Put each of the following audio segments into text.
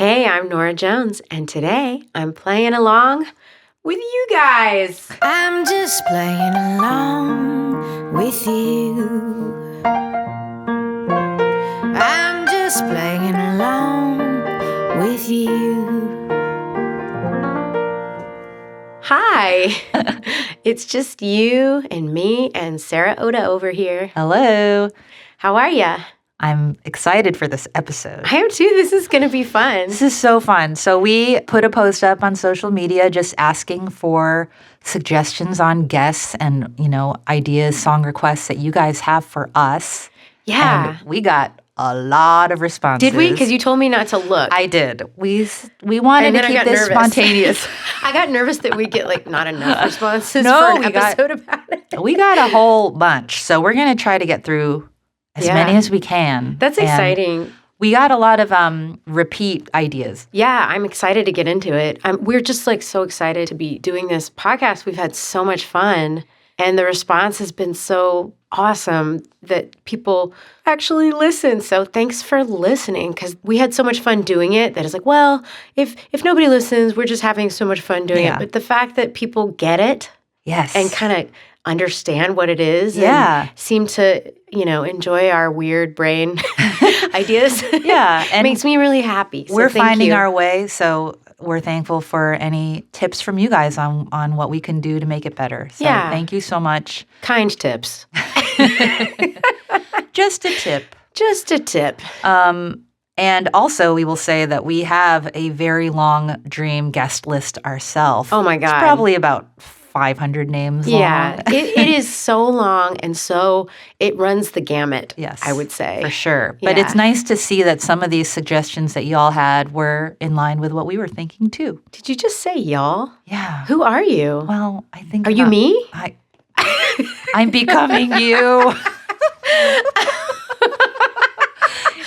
Hey, I'm Nora Jones, and today I'm playing along with you guys. I'm just playing along with you. I'm just playing along with you. Hi. It's just you and me and Sarah Oda over here. Hello. How are ya? I'm excited for this episode. I am too. This is going to be fun. This is so fun. So we put a post up on social media just asking for suggestions on guests and, ideas, song requests that you guys have for us. Yeah. And we got a lot of responses. Did we? Because you told me not to look. I did. We wanted to keep this spontaneous. I got nervous that we'd get not enough responses No, for an episode about it. We got a whole bunch. So we're going to try to get through as many as we can. That's exciting. We got a lot of repeat ideas. Yeah, I'm excited to get into it. We're just so excited to be doing this podcast. We've had so much fun, and the response has been so awesome that people actually listen. So thanks for listening, because we had so much fun doing it that it's if nobody listens, we're just having so much fun doing it. But the fact that people get it, and kind of understand what it is, and seem to enjoy our weird brain ideas, and makes me really happy. So we're finding our way, so we're thankful for any tips from you guys on what we can do to make it better. So thank you so much. Kind tips. Just a tip. Just a tip. And also, we will say that we have a very long dream guest list ourselves. Oh, my God. It's probably about 500 names long. Yeah, it is so long, and so it runs the gamut, I would say. For sure. But it's nice to see that some of these suggestions that y'all had were in line with what we were thinking, too. Did you just say y'all? Yeah. Who are you? Well, I think... Are you me? I'm becoming you.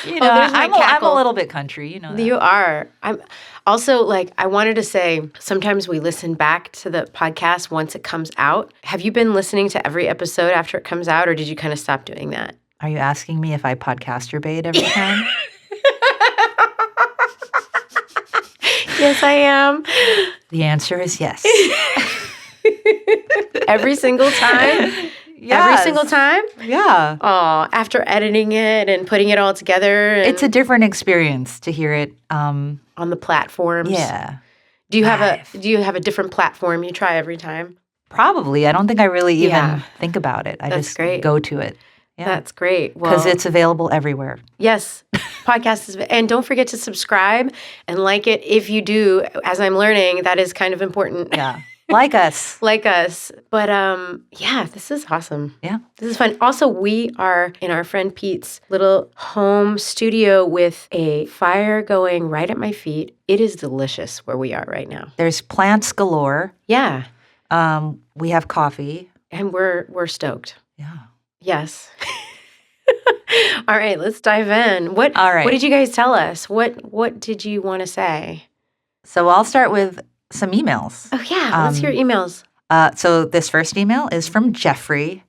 I'm a little bit country, you know that. You are. I'm also, I wanted to say, sometimes we listen back to the podcast once it comes out. Have you been listening to every episode after it comes out, or did you kind of stop doing that? Are you asking me if I podcast your bait every time? Yes, I am. The answer is yes. Every single time? Yes. Every single time? Yeah. Oh, after editing it and putting it all together. It's a different experience to hear it on the platforms. Yeah. Do you have a different platform you try every time? Probably. I don't think I really even think about it. I just go to it. Yeah. That's great. Because it's available everywhere. Yes. Podcast is, and don't forget to subscribe and like it. If you do, as I'm learning, that is kind of important. Yeah. Like us. Like us. But this is awesome. Yeah. This is fun. Also, we are in our friend Pete's little home studio with a fire going right at my feet. It is delicious where we are right now. There's plants galore. Yeah. We have coffee. And we're stoked. Yeah. Yes. All right, let's dive in. What did you guys tell us? What did you want to say? So I'll start with some emails. Oh, yeah. Let's hear emails. So this first email is from Jeffrey,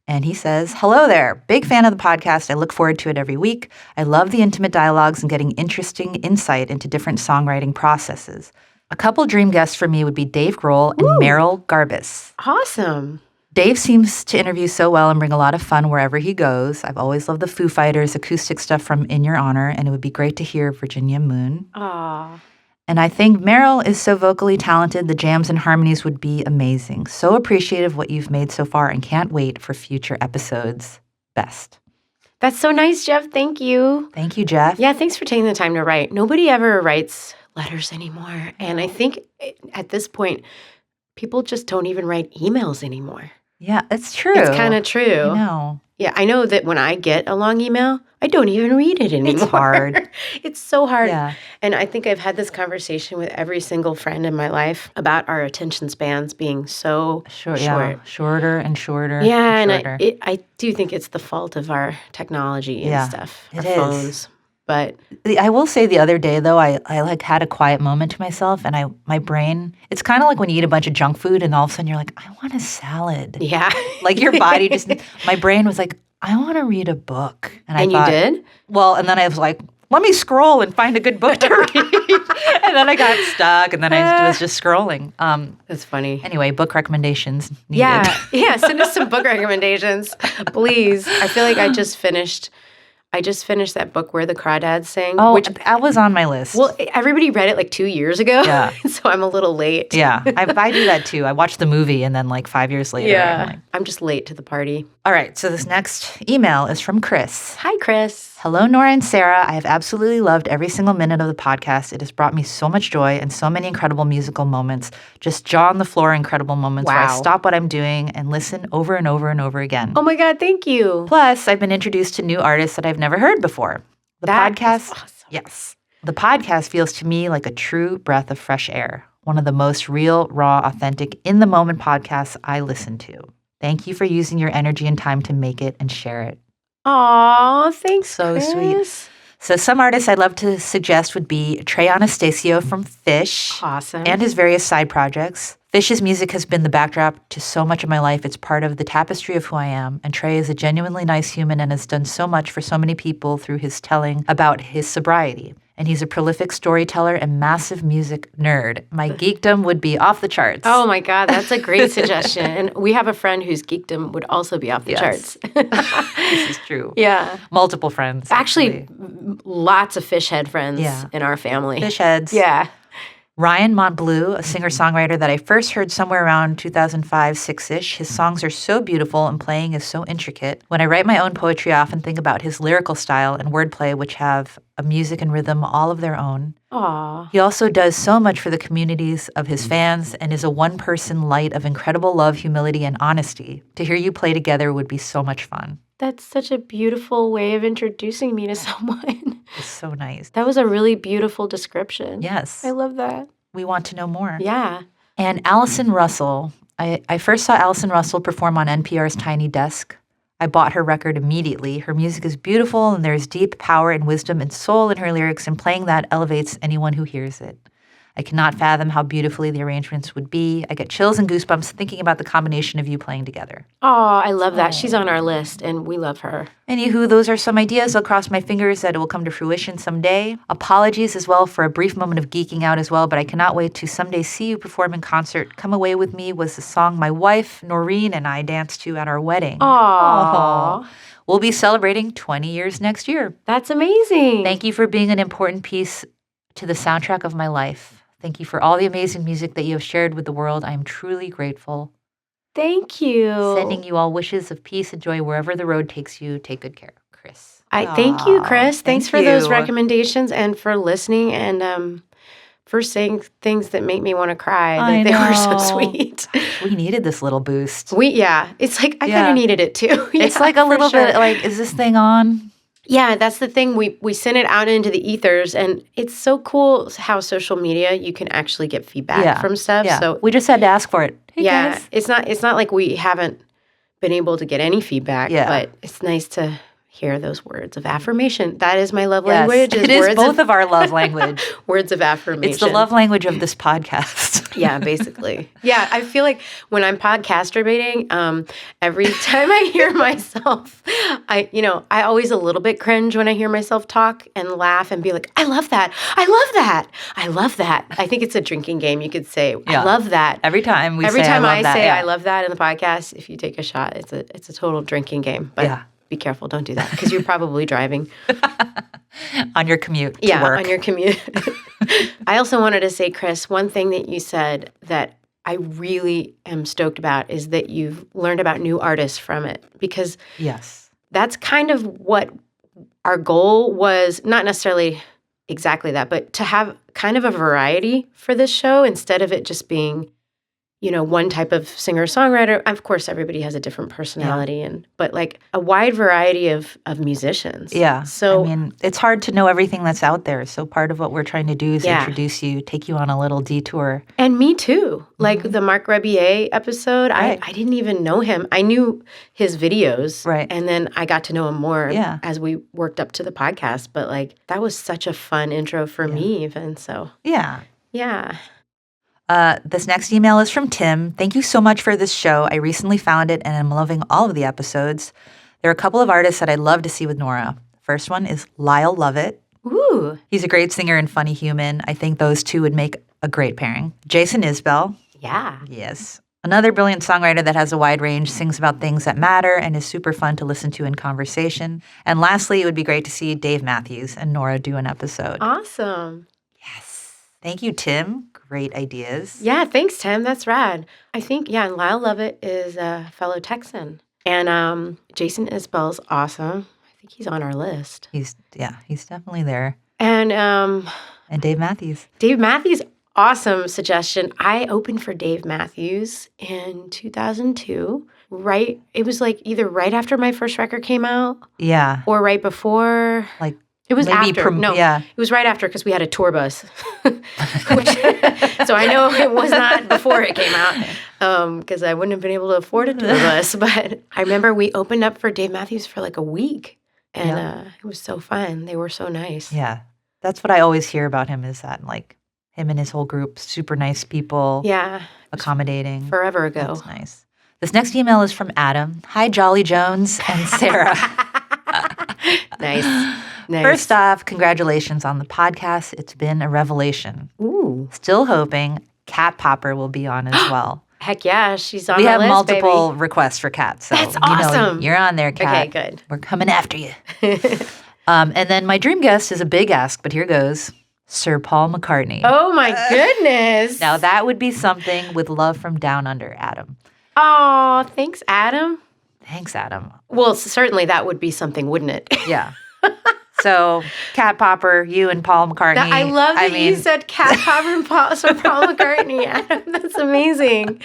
and he says, "Hello there. Big fan of the podcast. I look forward to it every week. I love the intimate dialogues and getting interesting insight into different songwriting processes. A couple dream guests for me would be Dave Grohl and Meryl Garbus. Awesome. Dave seems to interview so well and bring a lot of fun wherever he goes. I've always loved the Foo Fighters acoustic stuff from In Your Honor, and it would be great to hear Virginia Moon. Aww. And I think Meryl is so vocally talented, the jams and harmonies would be amazing. So appreciative of what you've made so far and can't wait for future episodes. Best." That's so nice, Jeff. Thank you. Thank you, Jeff. Yeah, thanks for taking the time to write. Nobody ever writes letters anymore. And I think at this point, people just don't even write emails anymore. Yeah, it's true. It's kind of true. I know. Yeah, I know that when I get a long email, I don't even read it anymore. It's hard. It's so hard. Yeah. And I think I've had this conversation with every single friend in my life about our attention spans being so short. Yeah. Shorter and shorter. Yeah, and shorter. I do think it's the fault of our technology and stuff, our phones. But I will say the other day, though, I had a quiet moment to myself, and my brain, it's kind of like when you eat a bunch of junk food and all of a sudden you're like, I want a salad. Yeah. Like your body just, my brain was like, I want to read a book. And you did? Well, and then I was like, let me scroll and find a good book to read. And then I got stuck, and then I was just scrolling. That's funny. Anyway, book recommendations needed. Yeah. Send us some book recommendations, please. I feel like I just finished that book Where the Crawdads Sing. Oh, which that was on my list. Well, everybody read it like 2 years ago. Yeah. So I'm a little late. Yeah, I do that too. I watched the movie and then like 5 years later. Yeah. I'm just late to the party. All right, so this next email is from Chris. Hi, Chris. Hello, Norah and Sarah. I have absolutely loved every single minute of the podcast. It has brought me so much joy and so many incredible musical moments, just jaw on the floor incredible moments where I Wow. stop what I'm doing and listen over and over and over again. Oh my God, thank you. Plus, I've been introduced to new artists that I've never heard before. The That is podcast, awesome. yes. The podcast feels to me like a true breath of fresh air, one of the most real, raw, authentic, in the moment podcasts I listen to. Thank you for using your energy and time to make it and share it. Aw, thanks, So Chris. sweet. So some artists I'd love to suggest would be Trey Anastasio from Fish Awesome. and his various side projects. Fish's music has been the backdrop to so much of my life. It's part of the tapestry of who I am. And Trey is a genuinely nice human and has done so much for so many people through his telling about his sobriety. And he's a prolific storyteller and massive music nerd. My geekdom would be off the charts. Oh my God, that's a great suggestion. And we have a friend whose geekdom would also be off the charts. This is true. Yeah. Multiple friends. Actually, lots of fish head friends Yeah. in our family. Fish heads. Yeah. Ryan Montbleu, a singer-songwriter that I first heard somewhere around 2005-6-ish. His songs are so beautiful and playing is so intricate. When I write my own poetry, I often think about his lyrical style and wordplay, which have a music and rhythm all of their own. Aw. He also does so much for the communities of his fans and is a one-person light of incredible love, humility, and honesty. To hear you play together would be so much fun. That's such a beautiful way of introducing me to someone. It's so nice. That was a really beautiful description. Yes. I love that. We want to know more. Yeah. And Allison Russell. I first saw Allison Russell perform on NPR's Tiny Desk. I bought her record immediately. Her music is beautiful, and there's deep power and wisdom and soul in her lyrics, and playing that elevates anyone who hears it. I cannot fathom how beautifully the arrangements would be. I get chills and goosebumps thinking about the combination of you playing together. Oh, I love that. She's on our list, and we love her. Anywho, those are some ideas. I'll cross my fingers that it will come to fruition someday. Apologies as well for a brief moment of geeking out as well, but I cannot wait to someday see you perform in concert. Come Away With Me was the song my wife, Noreen, and I danced to at our wedding. Aw. We'll be celebrating 20 years next year. That's amazing. Thank you for being an important piece to the soundtrack of my life. Thank you for all the amazing music that you have shared with the world. I am truly grateful. Thank you. Sending you all wishes of peace and joy wherever the road takes you. Take good care, Chris. Thank you, Chris. Thanks for those you. recommendations and for listening and for saying things that make me want to cry. I They were so know. sweet. We needed this little boost. It's like I kind of needed it too. It's Yeah, like a for little sure. bit like, is this thing on? Yeah, that's the thing. We send it out into the ethers, and it's so cool how social media you can actually get feedback from stuff. Yeah. So we just had to ask for it. Hey, yeah, guys. it's not like we haven't been able to get any feedback. Yeah. But it's nice to hear those words of affirmation. That is my love Yes, language. it is words both of our love language. words of affirmation. It's the love language of this podcast. Yeah, basically. Yeah, I feel like when I'm podcasterbating, every time I hear myself, I always a little bit cringe when I hear myself talk and laugh and be like, I love that. I love that. I love that. I think it's a drinking game. You could say, I love that. Every time Every time I that, say yeah. I love that in the podcast, if you take a shot, it's a total drinking game. But be careful, don't do that because you're probably driving. On your commute to work. On your commute. I also wanted to say, Chris, one thing that you said that I really am stoked about is that you've learned about new artists from it because Yes. that's kind of what our goal was, not necessarily exactly that, but to have kind of a variety for this show instead of it just being, one type of singer-songwriter. Of course, everybody has a different personality, but like a wide variety of musicians. Yeah. So, I mean, it's hard to know everything that's out there. So part of what we're trying to do is Yeah. introduce you, take you on a little detour. and me too. Like the Marc Rebier episode, Right. I didn't even know him. I knew his videos. Right. And then I got to know him more Yeah. as we worked up to the podcast. But like that was such a fun intro for me even. So Yeah. yeah. This next email is from Tim. Thank you so much for this show. I recently found it and I'm loving all of the episodes. There are a couple of artists that I'd love to see with Norah. First one is Lyle Lovett. Ooh. He's a great singer and funny human. I think those two would make a great pairing. Jason Isbell. Yeah. Yes. Another brilliant songwriter that has a wide range, sings about things that matter, and is super fun to listen to in conversation. And lastly, it would be great to see Dave Matthews and Nora do an episode. Awesome. Yes. Thank you, Tim. Great ideas. Yeah, thanks, Tim. That's rad. I think, and Lyle Lovett is a fellow Texan. And Jason Isbell's awesome. I think he's on our list. He's definitely there. And Dave Matthews. Dave Matthews, awesome suggestion. I opened for Dave Matthews in 2002. It was like either right after my first record came out. Yeah. Or right before. Like it was maybe after. It was right after because we had a tour bus. So I know it was not before it came out because I wouldn't have been able to afford a tour bus. But I remember we opened up for Dave Matthews for like a week. And it was so fun. They were so nice. Yeah. That's what I always hear about him is that like him and his whole group, super nice people. Yeah. Accommodating. Forever ago. That's nice. This next email is from Adam. Hi, Jolly Jones and Sarah. Nice. First off, congratulations on the podcast. It's been a revelation. Ooh. Still hoping Kat Popper will be on as well. Heck yeah, she's on We the have list, multiple baby. requests for Kat. So That's awesome. You're on there, Kat. Okay, good. We're coming after you. And then my dream guest is a big ask, but here goes. Sir Paul McCartney. Oh, my goodness. Now, that would be something with love from down under, Adam. Oh, thanks, Adam. Thanks, Adam. Well, certainly that would be something, wouldn't it? Yeah. So, Kat Popper, you and Paul McCartney. I love that you said Kat Popper and Sir Paul McCartney, Adam. That's amazing.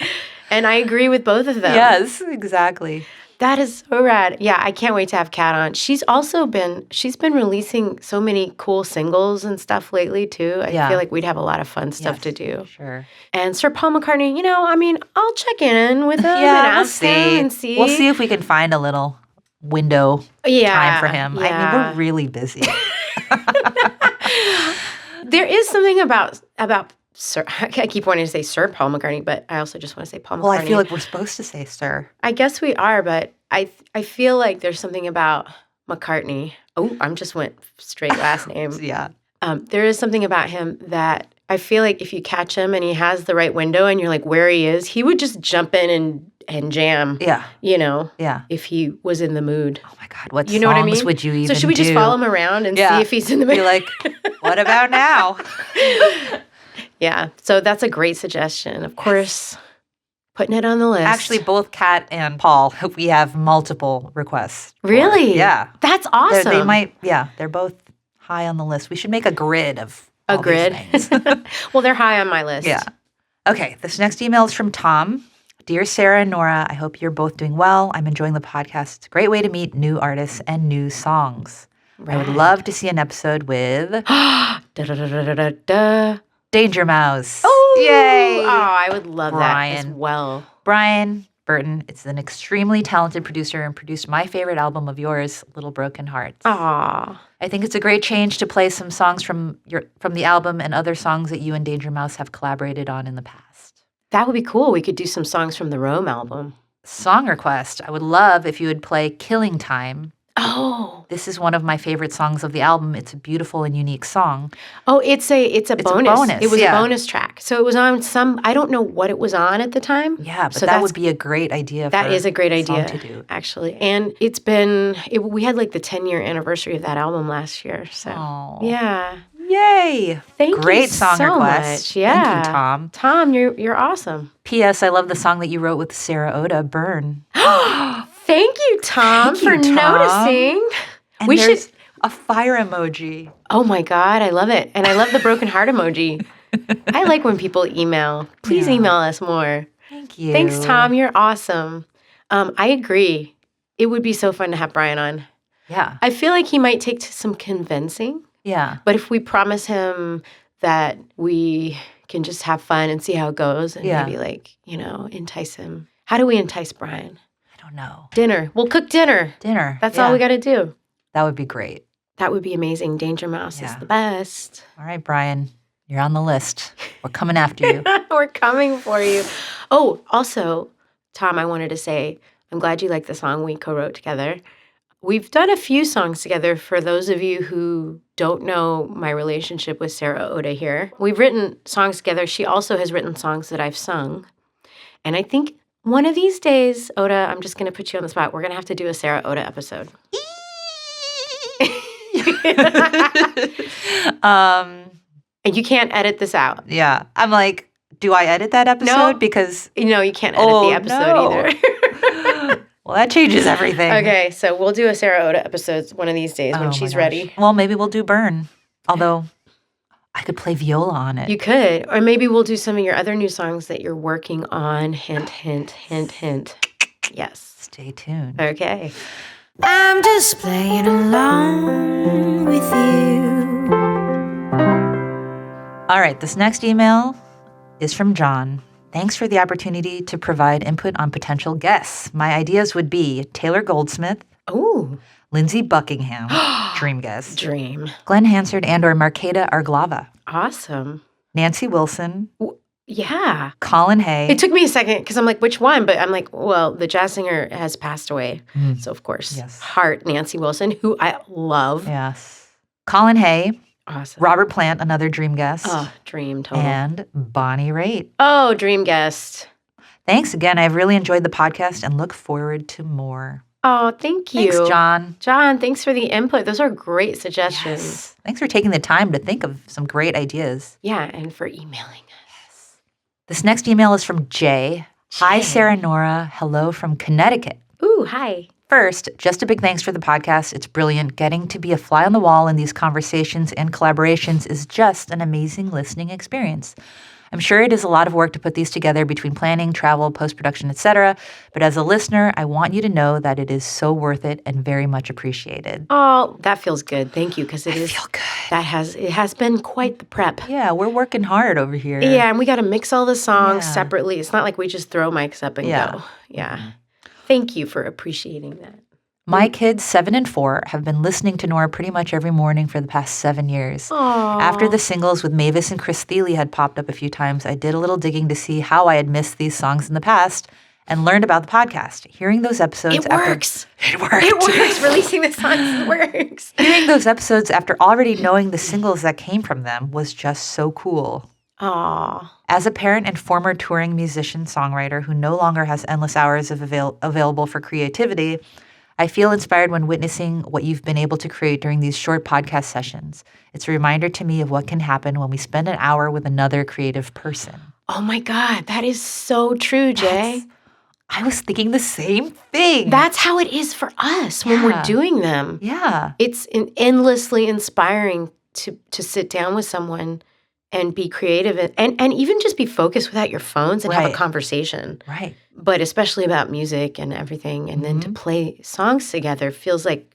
And I agree with both of them. Yes, exactly. That is so rad. Yeah, I can't wait to have Kat on. She's been releasing so many cool singles and stuff lately, too. I feel like we'd have a lot of fun stuff to do. Sure. And Sir Paul McCartney, I'll check in with him and ask him and see. We'll see if we can find a little window time for him. Yeah. I mean, we're really busy. There is something about Sir. I keep wanting to say Sir Paul McCartney, but I also just want to say Paul McCartney. Well, I feel like we're supposed to say Sir. I guess we are, but I feel like there's something about McCartney. Oh, I just went straight last name. Yeah. There is something about him that I feel like if you catch him and he has the right window and you're like where he is, he would just jump in and jam. Yeah. Yeah. If he was in the mood. Oh my God, what know what I songs mean? would you even So should we just follow him around and see if he's in the mood? Be like, what about now? Yeah. So that's a great suggestion. Of course, putting it on the list. Actually, both Kat and Paul, we have multiple requests. Really? Yeah. That's awesome. They might, they're both high on the list. We should make a grid of all these grid? things. Well, they're high on my list. Yeah. Okay, this next email is from Tom. Dear Sarah and Nora, I hope you're both doing well. I'm enjoying the podcast. It's a great way to meet new artists and new songs. I would love to see an episode with Danger Mouse. Oh, yay! Oh, I would love Brian. that as well. Brian Burton is an extremely talented producer and produced my favorite album of yours, Little Broken Hearts. Aw. I think it's a great change to play some songs from the album and other songs that you and Danger Mouse have collaborated on in the past. That would be cool. We could do some songs from the Rome album. Song request. I would love if you would play Killing Time. Oh. This is one of my favorite songs of the album. It's a beautiful and unique song. Oh, it's a bonus. It was a yeah. bonus track. So it was on I don't know what it was on at the time. Yeah, but so that would be a great idea That is a great idea to do. Actually. And we had like the 10-year anniversary of that album last year. So yeah. Yay. Thank you Great song so request. much. Yeah. Thank you, Tom. Tom, you're awesome. P.S. I love the song that you wrote with Sarah Oda, Burn. Thank you, Tom, Thank you, for Tom. noticing. And we there's should a fire emoji. Oh my God, I love it. And I love the broken heart emoji. I like when people email. Please email us more. Thank you. Thanks, Tom. You're awesome. I agree. It would be so fun to have Brian on. Yeah. I feel like he might take to some convincing. Yeah. But if we promise him that we can just have fun and see how it goes and maybe entice him. How do we entice Brian? I don't know. Dinner. We'll cook dinner. Dinner. That's all we got to do. That would be great. That would be amazing. Danger Mouse is the best. All right, Brian. You're on the list. We're coming after you. We're coming for you. Oh, also, Tom, I wanted to say, I'm glad you like the song we co-wrote together. We've done a few songs together for those of you who don't know my relationship with Sarah Oda here. We've written songs together. She also has written songs that I've sung. And I think one of these days, Oda, I'm just going to put you on the spot. We're going to have to do a Sarah Oda episode. And you can't edit this out. Yeah. I'm like, do I edit that episode? No. Because No, you can't edit the episode either. Well, that changes everything. Okay, so we'll do a Sarah Oda episode one of these days when she's ready. Well, maybe we'll do Burn. Although I could play viola on it. You could. Or maybe we'll do some of your other new songs that you're working on. Hint, hint, hint, hint. Yes. Stay tuned. Okay. I'm just playing along with you. All right, this next email is from John. Thanks for the opportunity to provide input on potential guests. My ideas would be Taylor Goldsmith, Ooh. Lindsey Buckingham, dream guest, Dream. Glenn Hansard and or Marketa Arglava, Awesome. Nancy Wilson, Yeah. Colin Hay. It took me a second because I'm like, which one? But I'm like, well, the jazz singer has passed away. So, of course, Yes. Heart, Nancy Wilson, who I love. Yes. Colin Hay, Awesome. Robert Plant, another dream guest, Oh, dream total. and Bonnie Raitt. Oh, dream guest. Thanks again. I've really enjoyed the podcast and look forward to more. Oh, thank you. Thanks, John. John, thanks for the input. Those are great suggestions. Yes. Thanks for taking the time to think of some great ideas. Yeah, and for emailing us. This next email is from Jay. Hi, Sarah and Nora. Hello from Connecticut. Ooh, hi. First, just a big thanks for the podcast. It's brilliant. Getting to be a fly on the wall in these conversations and collaborations is just an amazing listening experience. I'm sure it is a lot of work to put these together between planning, travel, post-production, etc. But as a listener, I want you to know that it is so worth it and very much appreciated. Oh, that feels good. Thank you, because it Feel good. it has been quite the prep. Yeah, we're working hard over here. Yeah, and we got to mix all the songs Yeah. separately. It's not like we just throw mics up and go. Yeah. Thank you for appreciating that. My kids, 7 and 4, have been listening to Nora pretty much every morning for the past 7 years. Aww. After the singles with Mavis and Chris Thiele had popped up a few times, I did a little digging to see how I had missed these songs in the past and learned about the podcast. Hearing those episodes It works. It works. It works. Releasing the songs works. Hearing those episodes after already knowing the singles that came from them was just so cool. Aw. As a parent and former touring musician-songwriter who no longer has endless hours of available for creativity, I feel inspired when witnessing what you've been able to create during these short podcast sessions. It's a reminder to me of what can happen when we spend an hour with another creative person. Oh my God, that is so true, Jay. I was thinking the same thing. That's how it is for us when we're Yeah. doing them. Yeah. It's endlessly inspiring to sit down with someone and be creative and even just be focused without your phones and have a Right. conversation. Right. But especially about music and everything, and then to play songs together feels like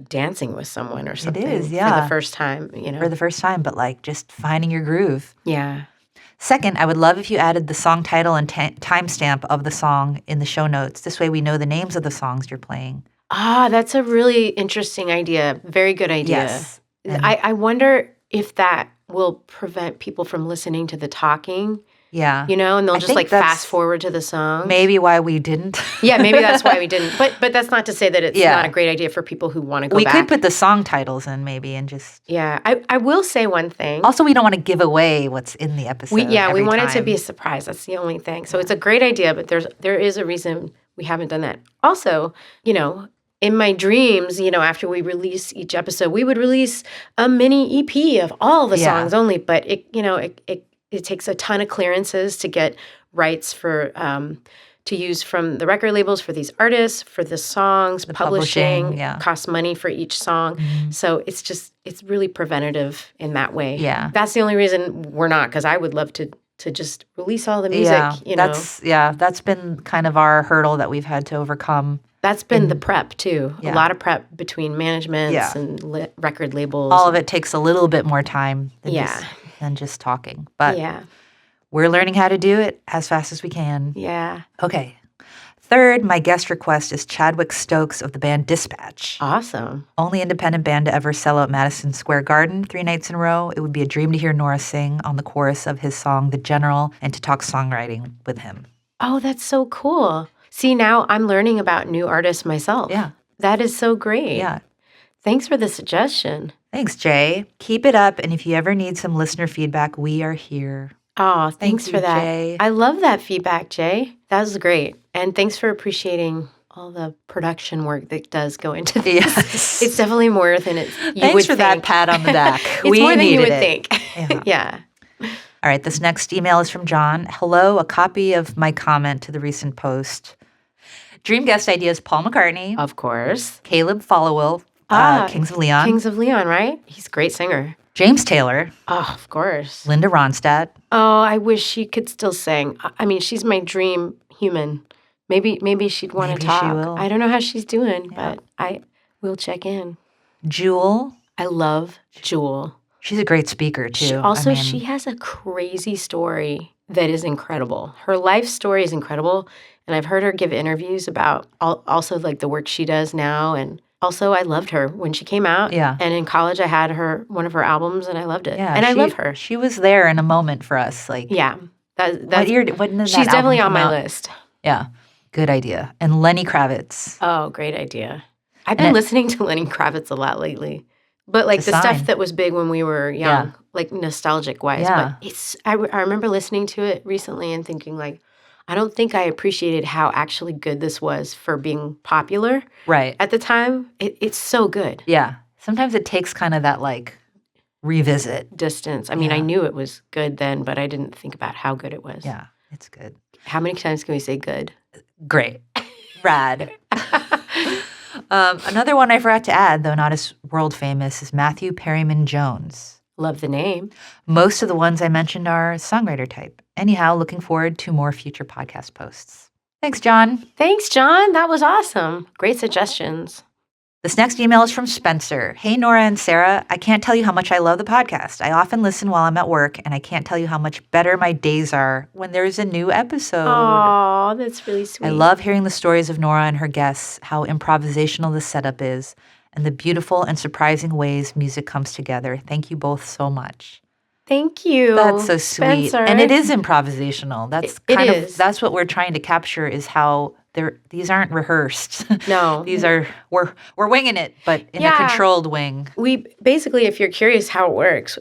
dancing with someone or something. is, For yeah. the first time, you know. For the first time, but like just finding your groove. Yeah. Second, I would love if you added the song title and timestamp of the song in the show notes. This way we know the names of the songs you're playing. Ah, that's a really interesting idea. Very good idea. Yes. And- I wonder if that will prevent people from listening to the talking, Yeah. you know, and they'll I just think like that's fast forward to the song. Maybe why we didn't. Yeah, maybe that's why we didn't. But that's not to say that it's Yeah. not a great idea for people who want to go We back. could put the song titles in maybe and just. Yeah, I will say one thing. Also, we don't want to give away what's in the episode. We every want it to time. be a surprise. That's the only thing. So it's a great idea, but there is a reason we haven't done that. Also, you know, in my dreams, you know, after we release each episode, we would release a mini EP of all the Yeah. songs only. But it takes a ton of clearances to get rights for to use from the record labels for these artists, for the songs, publishing, yeah. costs money for each song. So it's really preventative in that way. Yeah. That's the only reason we're not, because I would love to just release all the music, you know. That's been kind of our hurdle that we've had to overcome. That's been the prep, too. Yeah. A lot of prep between managements Yeah. and record labels. All of it takes a little bit more time Yeah. than just talking. But Yeah. we're learning how to do it as fast as we can. Yeah. Okay. Third, my guest request is Chadwick Stokes of the band Dispatch. Awesome. Only independent band to ever sell out Madison Square Garden 3 nights in a row. It would be a dream to hear Nora sing on the chorus of his song, The General, and to talk songwriting with him. Oh, that's so cool. See, now I'm learning about new artists myself. Yeah. That is so great. Yeah. Thanks for the suggestion. Thanks, Jay. Keep it up, and if you ever need some listener feedback, we are here. Oh, thanks you, for that. Jay. I love that feedback, Jay. That was great. And thanks for appreciating all the production work that does go into this. Yes. It's definitely more than you Thanks would for think. that pat on the back. It's more than you would think. Yeah. All right, this next email is from John. Hello, a copy of my comment to the recent post. Dream guest ideas, Paul McCartney. Of course. Caleb Followill, Kings of Leon. Kings of Leon, right? He's a great singer. James Taylor. Oh, of course. Linda Ronstadt. Oh, I wish she could still sing. I mean, she's my dream human. Maybe she'd want to Maybe talk. she will. I don't know how she's doing, Yeah. but I will check in. Jewel. I love Jewel. She's a great speaker, too. She has a crazy story that is incredible. Her life story is incredible, and I've heard her give interviews about also like the work she does now. And also, I loved her when she came out. Yeah. And in college, I had one of her albums, and I loved it. Yeah, and I love her. She was there in a moment for us. Like, Yeah. when did that She's album definitely on come my out? list. Yeah, good idea. And Lenny Kravitz. Oh, great idea. I've been listening to Lenny Kravitz a lot lately. But like It's a the sign. stuff that was big when we were young, like nostalgic wise. Yeah. But I remember listening to it recently and thinking like, I don't think I appreciated how actually good this was for being popular Right. at the time. It's so good. Yeah. Sometimes it takes kind of that like revisit. Distance. I mean, I knew it was good then, but I didn't think about how good it was. Yeah, it's good. How many times can we say good? Great. Rad. Another one I forgot to add, though not as world famous, is Matthew Perryman Jones. Love the name. Most of the ones I mentioned are songwriter type. Anyhow, looking forward to more future podcast posts. Thanks, John. Thanks, John. That was awesome. Great suggestions. This next email is from Spencer. Hey, Norah and Sarah. I can't tell you how much I love the podcast. I often listen while I'm at work, and I can't tell you how much better my days are when there's a new episode. Oh, that's really sweet. I love hearing the stories of Norah and her guests, how improvisational the setup is, and the beautiful and surprising ways music comes together. Thank you both so much. Thank you. That's so sweet. Spencer. And it is improvisational. That's It is. That's what we're trying to capture is how these aren't rehearsed. No. These are we're winging it, but in a controlled wing. We basically, if you're curious how it works,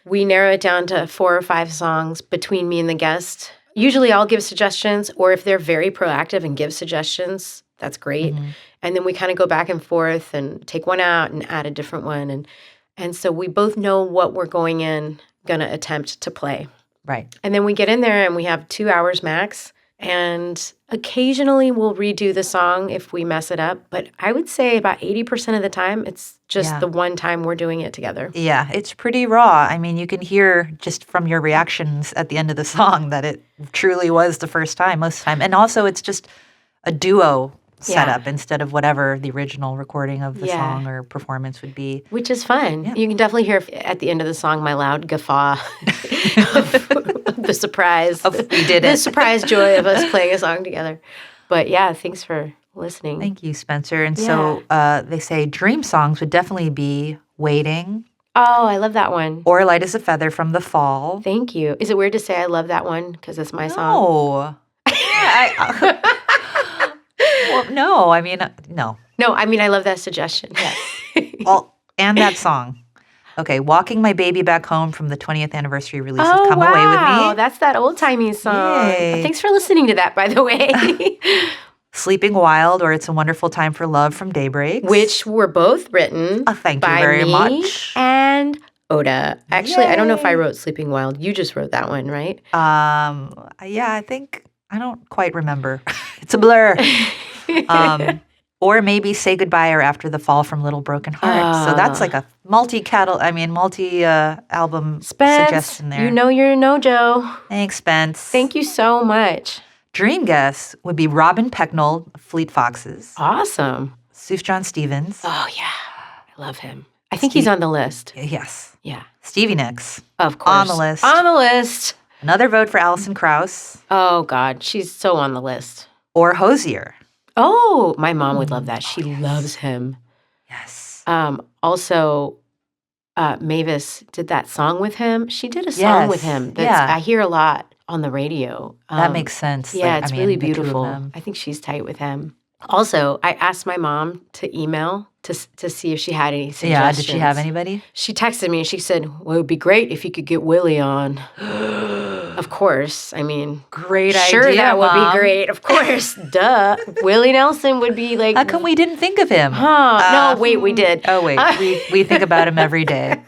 we narrow it down to 4 or 5 songs between me and the guest. Usually I'll give suggestions, or if they're very proactive and give suggestions, that's great. Mm-hmm. And then we kind of go back and forth and take one out and add a different one. And so we both know what we're going to attempt to play. Right. And then we get in there and we have 2 hours max. And occasionally we'll redo the song if we mess it up. But I would say about 80% of the time, it's just the one time we're doing it together. Yeah, it's pretty raw. I mean, you can hear just from your reactions at the end of the song that it truly was the first time most of the time. And also it's just a duo setup instead of whatever the original recording of the song or performance would be. Which is fun. Yeah. You can definitely hear at the end of the song my loud guffaw of the surprise. We did the it. surprise joy of us playing a song together. But yeah, thanks for listening. Thank you, Spencer. And so they say dream songs would definitely be Waiting Oh, I love that one. or Light as a Feather from The Fall. Thank you. Is it weird to say I love that one because it's my song? No. Well, no, I mean, no. No, I mean, I love that suggestion. And that song. Okay, Walking My Baby Back Home from the 20th anniversary release of Oh, Come wow. Away With Me. That's that old-timey song. Yay. Thanks for listening to that, by the way. Sleeping Wild or It's a Wonderful Time for Love from Daybreaks. Which were both written Thank you by very me much. and Oda. Actually, I don't know if I Yay. wrote Sleeping Wild. You just wrote that one, right? Yeah, I think, I don't quite remember. It's a blur. Or maybe Say Goodbye or After the Fall from Little Broken Heart. So that's like a multi-album Spence, suggestion there. you know you're a no-Joe. Thanks, Spence. Thank you so much. Dream guess would be Robin Pecknold, Fleet Foxes, Awesome. Sufjan Stevens. Oh, yeah. I love him. I think he's on the list. Yes. Yeah. Stevie Nicks. Of course. On the list. On the list. Another vote for Alison Krauss Oh, God. She's so on the list. or Hosier. Oh, my mom would love that. She loves him. Yes. Also, Mavis did that song with him. She did a song with him that I hear a lot on the radio. That makes sense. Yeah, Like, it's I mean, really the two of beautiful. them. I think she's tight with him. Also, I asked my mom to email to see if she had any suggestions. Yeah, did she have anybody? She texted me and she said, well, it would be great if you could get Willie on. Of course. I mean, Great sure, idea, that would Mom. be great. Of course. Duh. Willie Nelson would be like, How come we didn't think of him? no, wait, we did. Oh, wait. We think about him every day.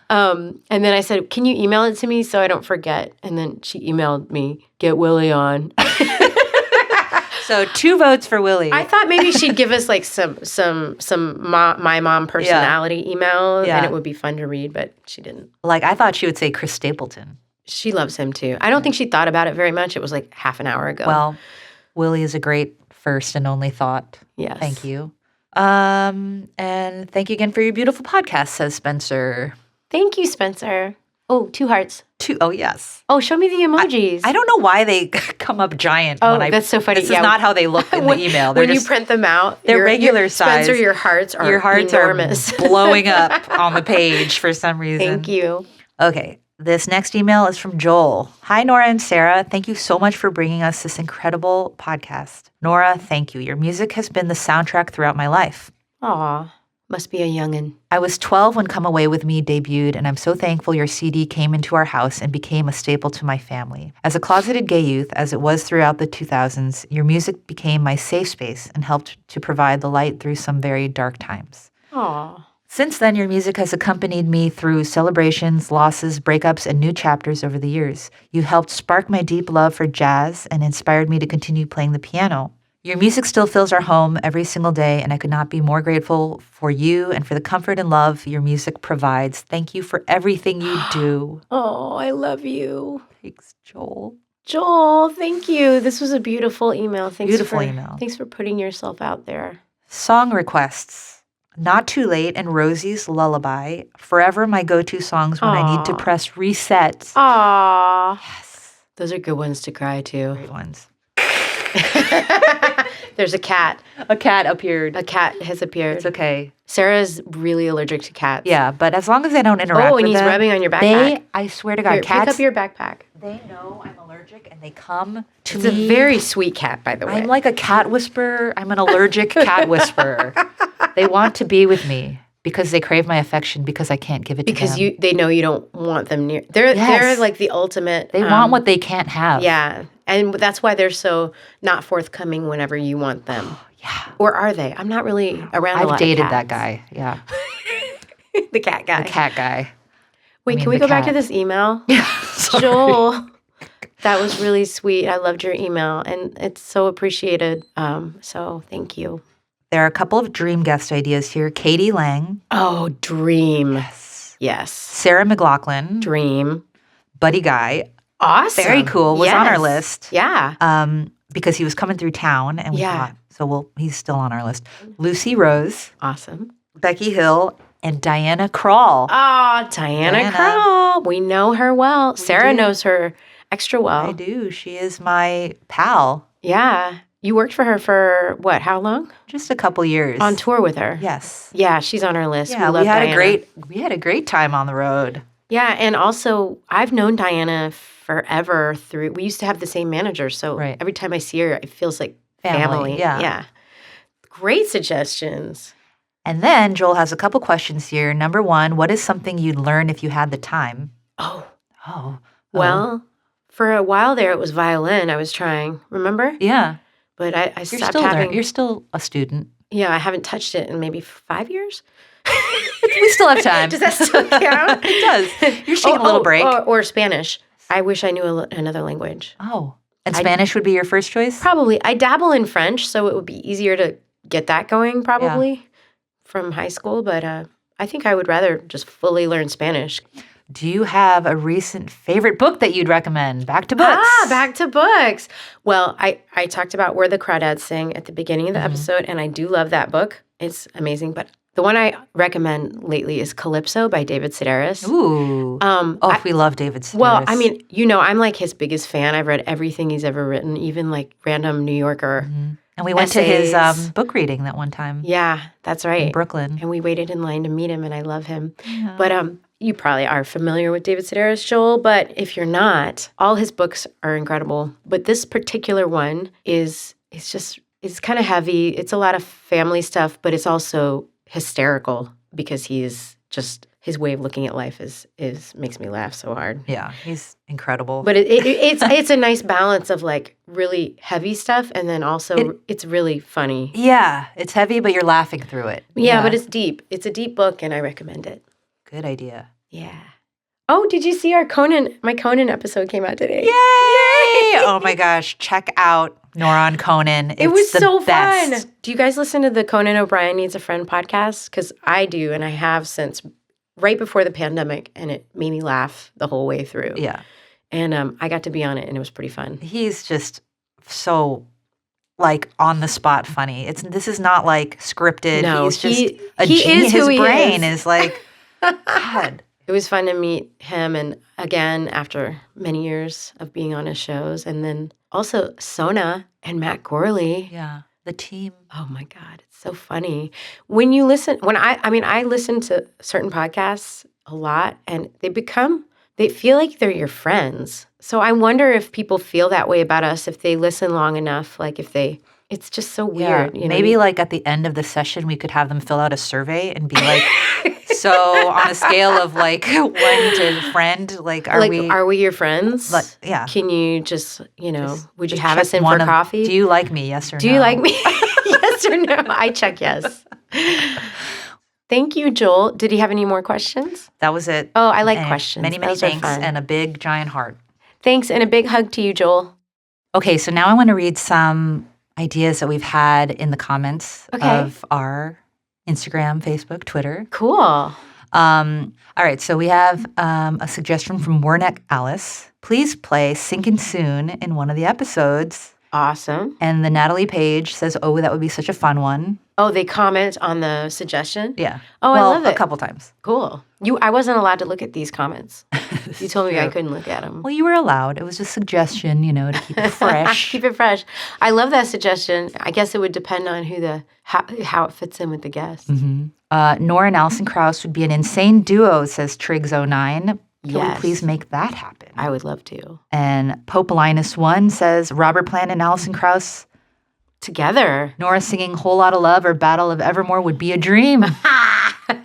And then I said, can you email it to me so I don't forget? And then she emailed me, get Willie on. So 2 votes for Willie. I thought maybe she'd give us like some my mom personality email, Yeah. and it would be fun to read, but she didn't. Like, I thought she would say Chris Stapleton. She loves him too. I don't think she thought about it very much. It was like half an hour ago. Well, Willie is a great first and only thought. yes. Thank you. And thank you again for your beautiful podcast, says Spencer. Thank you, Spencer. Oh, 2 hearts. 2. Oh, yes. Oh, show me the emojis. I don't know why they come up giant. Oh, when I, that's so funny. This Yeah. is not how they look in the email. They're when you just, print them out, they're regular size. Spencer, your hearts are enormous. are blowing up on the page for some reason. Thank you. Okay. This next email is from Joel. Hi, Norah and Sarah. Thank you so much for bringing us this incredible podcast. Norah, thank you. Your music has been the soundtrack throughout my life. Aw, must be a youngin'. I was 12 when Come Away With Me debuted, and I'm so thankful your CD came into our house and became a staple to my family. As a closeted gay youth, as it was throughout the 2000s, your music became my safe space and helped to provide the light through some very dark times. Aw. Since then, your music has accompanied me through celebrations, losses, breakups, and new chapters over the years. You helped spark my deep love for jazz and inspired me to continue playing the piano. Your music still fills our home every single day, and I could not be more grateful for you and for the comfort and love your music provides. Thank you for everything you do. Oh, I love you. Thanks, Joel. Joel, thank you. This was a beautiful email. Beautiful email. Thanks for putting yourself out there. Song requests. Not Too Late and Rosie's Lullaby. Forever my go-to songs when I need to Aw. press reset. Aw. Yes. Those are good ones to cry to. Great ones. There's a cat. A cat appeared. A cat has appeared. It's okay. Sarah's really allergic to cats. Yeah, but as long as I don't interact Oh, with and he's them, rubbing on your backpack. I swear to God, Here, cats, pick up your backpack. they know I'm allergic and they come to It's me. a very sweet cat, by the way. I'm like a cat whisperer. I'm an allergic cat whisperer. They want to be with me because they crave my affection because I can't give it to because them. they know you don't want them near. They're Yes. like the ultimate. They want what they can't have. Yeah, and that's why they're so not forthcoming whenever you want them. Yeah. Or are they? I'm not really around. a lot I've of dated cats. that guy. Yeah. the cat guy. The cat guy. Wait, mean, can we the go back to cat. this email? Yeah. Sorry. Joel, that was really sweet. I loved your email, and it's so appreciated. So thank you. There are a couple of dream guest ideas here. Katie Lang. Oh, dream. Yes. Sarah McLachlan. Dream. Buddy Guy. Awesome. Very cool. Was on our Yes. list. Yeah. Because he was coming through town and we Yeah. thought, he's still on our list. Lucy Rose, Awesome. Becky Hill, and Diana Krall. Oh, Diana Diana. Krall. We know her well. Sarah do. knows her extra well. I do. She is my pal. Yeah. You worked for her for what? How long? Just a couple years. On tour with her. Yes. Yeah, she's on our list. Yeah, we love had Diana. we had a great time on the road. Yeah, and also I've known Diana forever through. We used to have the same manager, so Right. every time I see her, it feels like Family, family. yeah. Great suggestions. And then Joel has a couple questions here. Number 1, what is something you'd learn if you had the time? Oh, Oh. well, for a while there, it was violin. I was trying. Remember? Yeah. But I You're stopped still having. You're still a student. Yeah, I haven't touched it in maybe 5 years. We still have time. Does that still count? It does. You're taking a little break. Or Spanish. I wish I knew another language. Oh. And Spanish would be your first choice? Probably. I dabble in French, so it would be easier to get that going probably from high school. But I think I would rather just fully learn Spanish. Do you have a recent favorite book that you'd recommend? Back to books. Back to books. Well, I talked about Where the Crawdads Sing at the beginning of the episode, and I do love that book. It's amazing. But the one I recommend lately is Calypso by David Sedaris. Ooh. We love David Sedaris. Well, I mean, I'm like his biggest fan. I've read everything he's ever written, even like random New Yorker. And we went to his essays. book reading that one time Yeah, that's right. in Brooklyn. And we waited in line to meet him, and I love him. But you probably are familiar with David Sedaris, Joel, but if you're not, all his books are incredible. But this particular one is just It's kind of heavy. It's a lot of family stuff, but it's also hysterical because he's just his way of looking at life is makes me laugh so hard. Yeah, he's incredible. But it's a nice balance of like really heavy stuff and then also it's really funny. Yeah, it's heavy, but you're laughing through it. Yeah, but it's deep. It's a deep book, and I recommend it. Good idea. Yeah. Oh, did you see my Conan episode came out today? Yay! Oh my gosh, check out Norah and Conan. It was so best. fun. Do you guys listen to the Conan O'Brien Needs a Friend podcast? Because I do, and I have since right before the pandemic, and it made me laugh the whole way through. Yeah. And I got to be on it, and it was pretty fun. He's just so like on the spot funny. This is not like scripted. No, he's just a he genius. is who His he brain is. is like God. It was fun to meet him, and again, after many years of being on his shows. And then also Sona and Matt Gorley. Yeah. The team. Oh my God, it's so funny. When you listen, I listen to certain podcasts a lot, and they feel like they're your friends. So I wonder if people feel that way about us if they listen long enough, like it's just so weird. Yeah. You know? Maybe like at the end of the session, we could have them fill out a survey and be like, so on a scale of like 1 to friend, like are we your friends? Like, yeah. Can you just, would you just have check us in one for of- coffee? Do you like me? Yes or no? Do you like me? Yes or no? I check yes. Thank you, Joel. Did he have any more questions? That was it. Oh, I like And questions. Many, many Those are thanks fun. and a big giant heart. Thanks, and a big hug to you, Joel. Okay, so now I want to read some ideas that we've had in the comments of our Instagram, Facebook, Twitter. Cool. All right, so we have a suggestion from Warneck Alice. Please play Sinkin' Soon in one of the episodes. Awesome. And the Natalie Page says, oh, that would be such a fun one. Oh, they comment on the suggestion? Yeah. Oh, well, I love it. a couple times. Cool. I wasn't allowed to look at these comments. You told me I couldn't look at them. Well, you were allowed. It was a suggestion, to keep it fresh. Keep it fresh. I love that suggestion. I guess it would depend on how it fits in with the guest. Mm-hmm. Nora and Alison Krauss would be an insane duo, says Triggs09. Can we please make that happen? I would love to. And Pope Linus 1 says Robert Plant and Alison Krauss together. Nora singing Whole Lotta Love or Battle of Evermore would be a dream.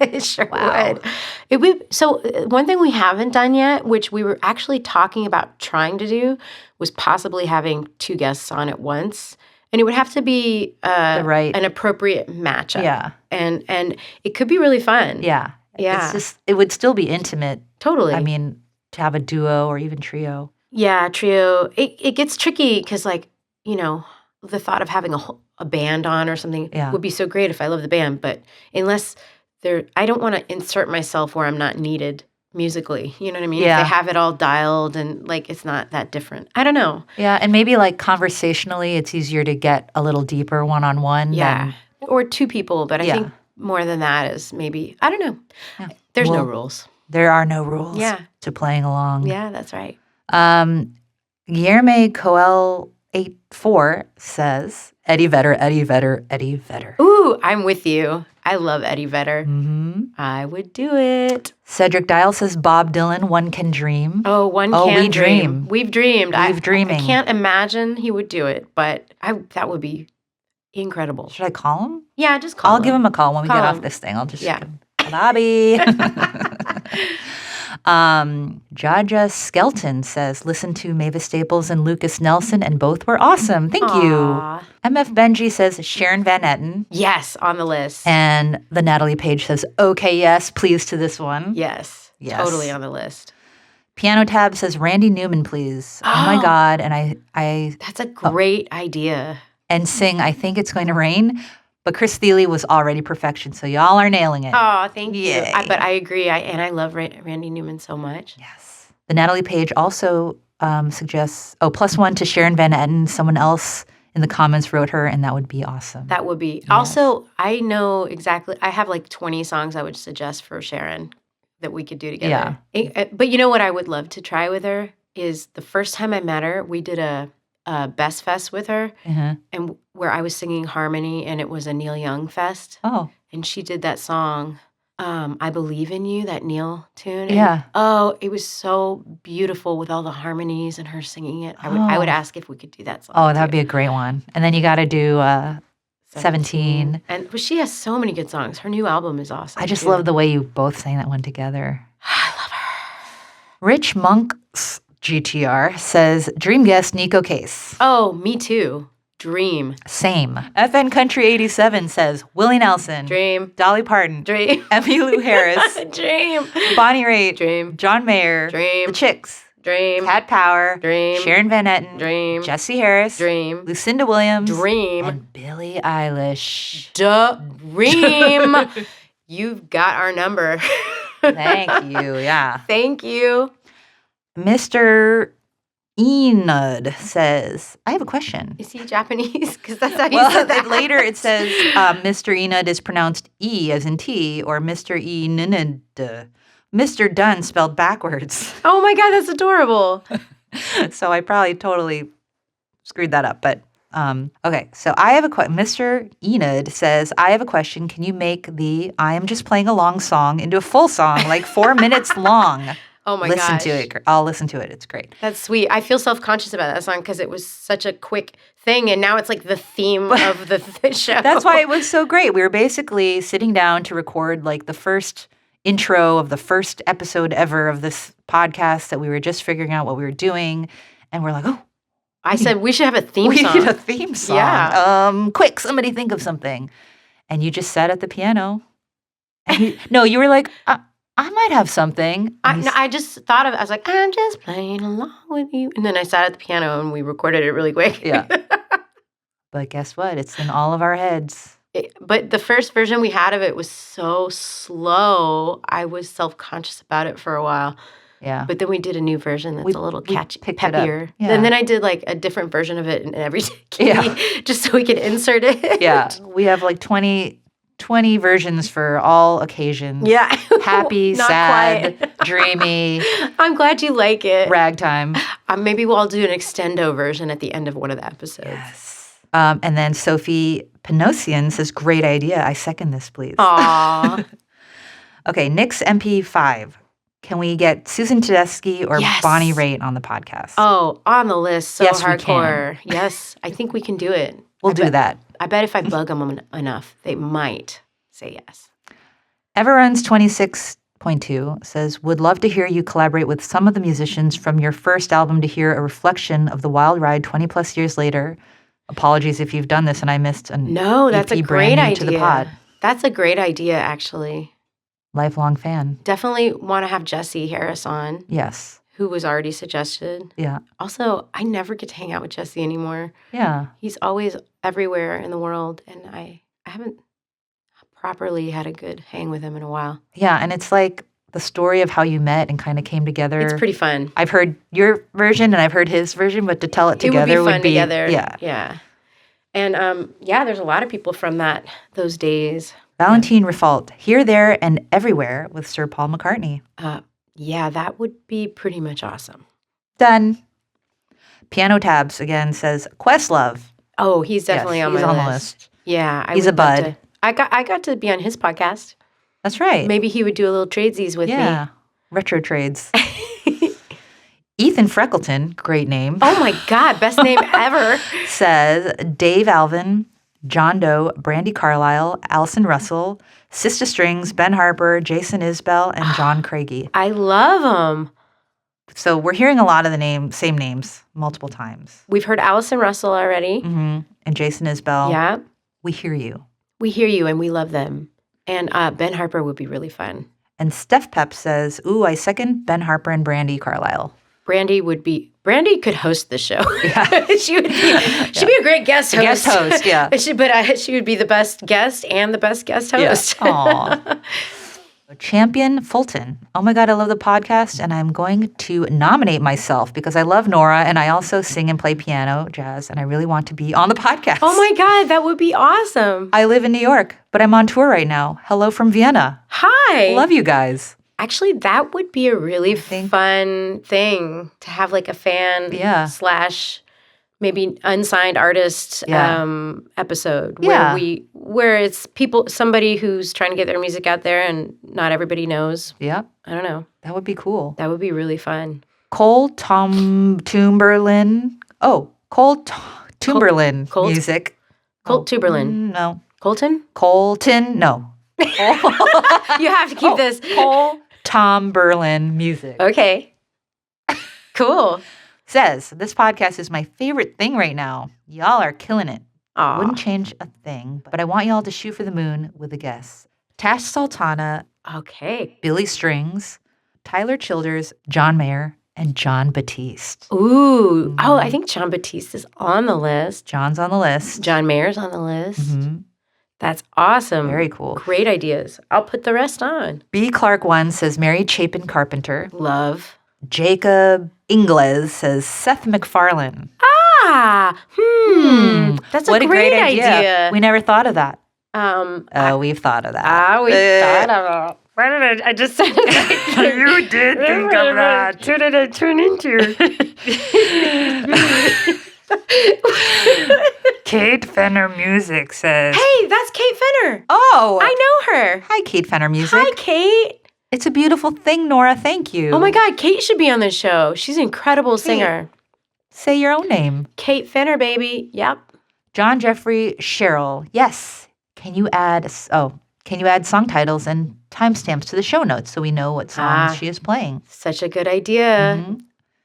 It sure would. It would. So one thing we haven't done yet, which we were actually talking about trying to do, was possibly having 2 guests on at once. And it would have to be an appropriate matchup. Yeah. And it could be really fun. Yeah. Yeah. It would still be intimate. Totally. I mean, to have a duo or even trio. Yeah, trio. It gets tricky because, the thought of having a band on or something would be so great if I love the band. But unless I don't want to insert myself where I'm not needed musically. You know what I mean? Yeah. If they have it all dialed and, it's not that different. I don't know. Yeah, and maybe, conversationally, it's easier to get a little deeper one-on-one. Yeah. Or 2 people. But I think more than that is maybe, I don't know. Yeah. There's no rules. There are no rules to playing along. Yeah, that's right. Guillerme Coel 84 says, Eddie Vedder, Eddie Vedder, Eddie Vedder. Ooh, I'm with you. I love Eddie Vedder. Mm-hmm. I would do it. Cedric Dial says Bob Dylan, One Can Dream. Oh, we dream. We've dreamed. We've dreaming. I can't imagine he would do it, but that would be incredible. Should I call him? Yeah, just call him. I'll give him a call when we get him. off this thing. I'll just Bobby. Jaja Skelton says, listen to Mavis Staples and Lucas Nelson, and both were awesome. Thank you. MF Benji says Sharon Van Etten. Yes, on the list. And the Natalie Page says, okay, yes, please to this one. Yes, totally on the list. Piano Tab says Randy Newman, please. Oh my God. And I that's a great idea. And sing I Think It's Going to Rain. But Chris Thiele was already perfection, so y'all are nailing it. Oh, thank you. Yay. But I agree, and I love Randy Newman so much. Yes. The Natalie Page also suggests, +1 to Sharon Van Etten. Someone else in the comments wrote her, and that would be awesome. That would be. Yes. Also, I know exactly, I have 20 songs I would suggest for Sharon that we could do together. Yeah. But you know what I would love to try with her is the first time I met her, we did a Best Fest with her, and where I was singing harmony, and it was a Neil Young fest. Oh. And she did that song, I Believe in You, that Neil tune. Yeah. Oh, it was so beautiful with all the harmonies and her singing it. I would ask if we could do that song. Oh, that would be a great one. And then you got to do 17. But she has so many good songs. Her new album is awesome. I just love the way you both sang that one together. I love her. Rich Monk's GTR says, dream guest Nico Case. Oh, me too. Dream. Same. FN Country 87 says, Willie Nelson. Dream. Dolly Parton. Dream. Emmylou Harris. Dream. Bonnie Raitt. Dream. John Mayer. Dream. The Chicks. Dream. Cat Power. Dream. Sharon Van Etten. Dream. Jesse Harris. Dream. Lucinda Williams. Dream. And Billie Eilish. Dream. You've got our number. Thank you. Yeah. Thank you. Mr. Enud says, I have a question. Is he Japanese? Because that's how he Well, said that. later it says Mr. Enud is pronounced E as in T, or Mr. Enud. Mr. Dunn spelled backwards. Oh my God, that's adorable. So I probably totally screwed that up. But okay, so I have a question. Mr. Enud says, I have a question. Can you make the I am just playing a long song into a full song, like 4 minutes long? Oh my gosh. Listen to it. I'll listen to it. It's great. That's sweet. I feel self-conscious about that song because it was such a quick thing, and now it's like the theme of the show. That's why it was so great. We were basically sitting down to record like the first intro of the first episode ever of this podcast that we were just figuring out what we were doing. And we're like, oh. I said we should have a theme song. We need a theme song. Yeah. Quick, somebody think of something. And you just sat at the piano. And you were like, I might have something. I just thought of it. I was like, I'm just playing along with you. And then I sat at the piano and we recorded it really quick. Yeah. But guess what? It's in all of our heads. But the first version we had of it was so slow. I was self-conscious about it for a while. Yeah. But then we did a new version that's a little catchy, picked it up. peppier. Yeah. And then I did like a different version of it in every key, Yeah. just so we could insert it. Yeah. We have like 20 versions for all occasions. Yeah. Happy, Not sad, quite. dreamy, I'm glad you like it. ragtime. Maybe we'll do an extendo version at the end of one of the episodes. Yes. And then Sophie Panosian says, great idea. I second this, please. Aw. Okay, Nick's MP5. Can we get Susan Tedeschi or Yes. Bonnie Raitt on the podcast? Oh, on the list. So Yes, we hardcore. Yes, I think we can do it. We'll do that. I bet if I bug them enough, they might say yes. Everruns 26.2 says, would love to hear you collaborate with some of the musicians from your first album to hear a reflection of the wild ride 20 plus years later. Apologies if you've done this and I missed an No, that's EP a brand great new idea. to the pod. That's a great idea, actually. Lifelong fan. Definitely want to have Jesse Harris on, Yes. who was already suggested. Yeah. Also, I never get to hang out with Jesse anymore. Yeah. He's always everywhere in the world, and I haven't properly had a good hang with him in a while. Yeah. And it's like the story of how you met and kind of came together. It's pretty fun. I've heard your version and I've heard his version, but to tell it together would be fun together. Yeah. Yeah. And there's a lot of people from those days. Valentine Rifault, Here, There, and Everywhere with Sir Paul McCartney. Yeah, that would be pretty much awesome. Done. Piano Tabs again says Questlove. Oh, he's definitely Yes, on he's my on list. the list. Yeah, He's a would love bud. to- I got to be on his podcast. That's right. Maybe he would do a little tradesies with Yeah. Retro trades. Ethan Freckleton, great name, Oh my God, best name ever. says Dave Alvin, John Doe, Brandy Carlisle, Allison Russell, Sister Strings, Ben Harper, Jason Isbell, and John Craigie. I love him. So we're hearing a lot of the same names multiple times. We've heard Allison Russell already. Mm-hmm. And Jason Isbell. Yeah, We hear you. we hear you and we love them. And Ben Harper would be really fun. And Steph Pep says, ooh, I second Ben Harper and Brandy Carlisle. Brandy could host the show. Yeah. she'd be a great guest host. Guest host, yeah. She would be the best guest and the best guest host. Yeah. Aw. Champion Fulton. Oh my God, I love the podcast, and I'm going to nominate myself because I love Norah, and I also sing and play piano, jazz, and I really want to be on the podcast. Oh my God, that would be awesome. I live in New York, but I'm on tour right now. Hello from Vienna. Hi. Love you guys. Actually, that would be a really fun thing to have like a fan Yeah. / maybe unsigned artist episode Yeah. where it's somebody who's trying to get their music out there and not everybody knows. Yep. I don't know. That would be cool. That would be really fun. Cole Tomberlin. Oh, Cole Tomberlin music. Colt Tuberlin. No. Colton? Colton? No. You have to keep this. Cole Tomberlin music. Okay. Cool. Says, this podcast is my favorite thing right now. Y'all are killing it. Aw. Wouldn't change a thing, but I want y'all to shoot for the moon with a guess. Tash Sultana, Okay. Billy Strings, Tyler Childers, John Mayer, and John Batiste. Ooh. Oh, I think John Batiste is on the list. John's on the list. John Mayer's on the list. Mm-hmm. That's awesome. Very cool. Great ideas. I'll put the rest on. B. Clark 1 says Mary Chapin Carpenter. Love. Jacob Ingles says Seth MacFarlane. Ah. That's What a great idea. We never thought of that. We've thought of that. We thought of it. Why did I just said it? You did think of that. Who did I turn into? Kate Fenner Music says. Hey, that's Kate Fenner. Oh. I know her. Hi, Kate Fenner Music. Hi, Kate. It's a beautiful thing, Nora. Thank you. Oh my God, Kate should be on the show. She's an incredible singer. Say your own name. Kate Fenner, baby. Yep. John Jeffrey Cheryl. Yes. Can you add song titles and timestamps to the show notes so we know what songs she is playing? Such a good idea. Mm-hmm.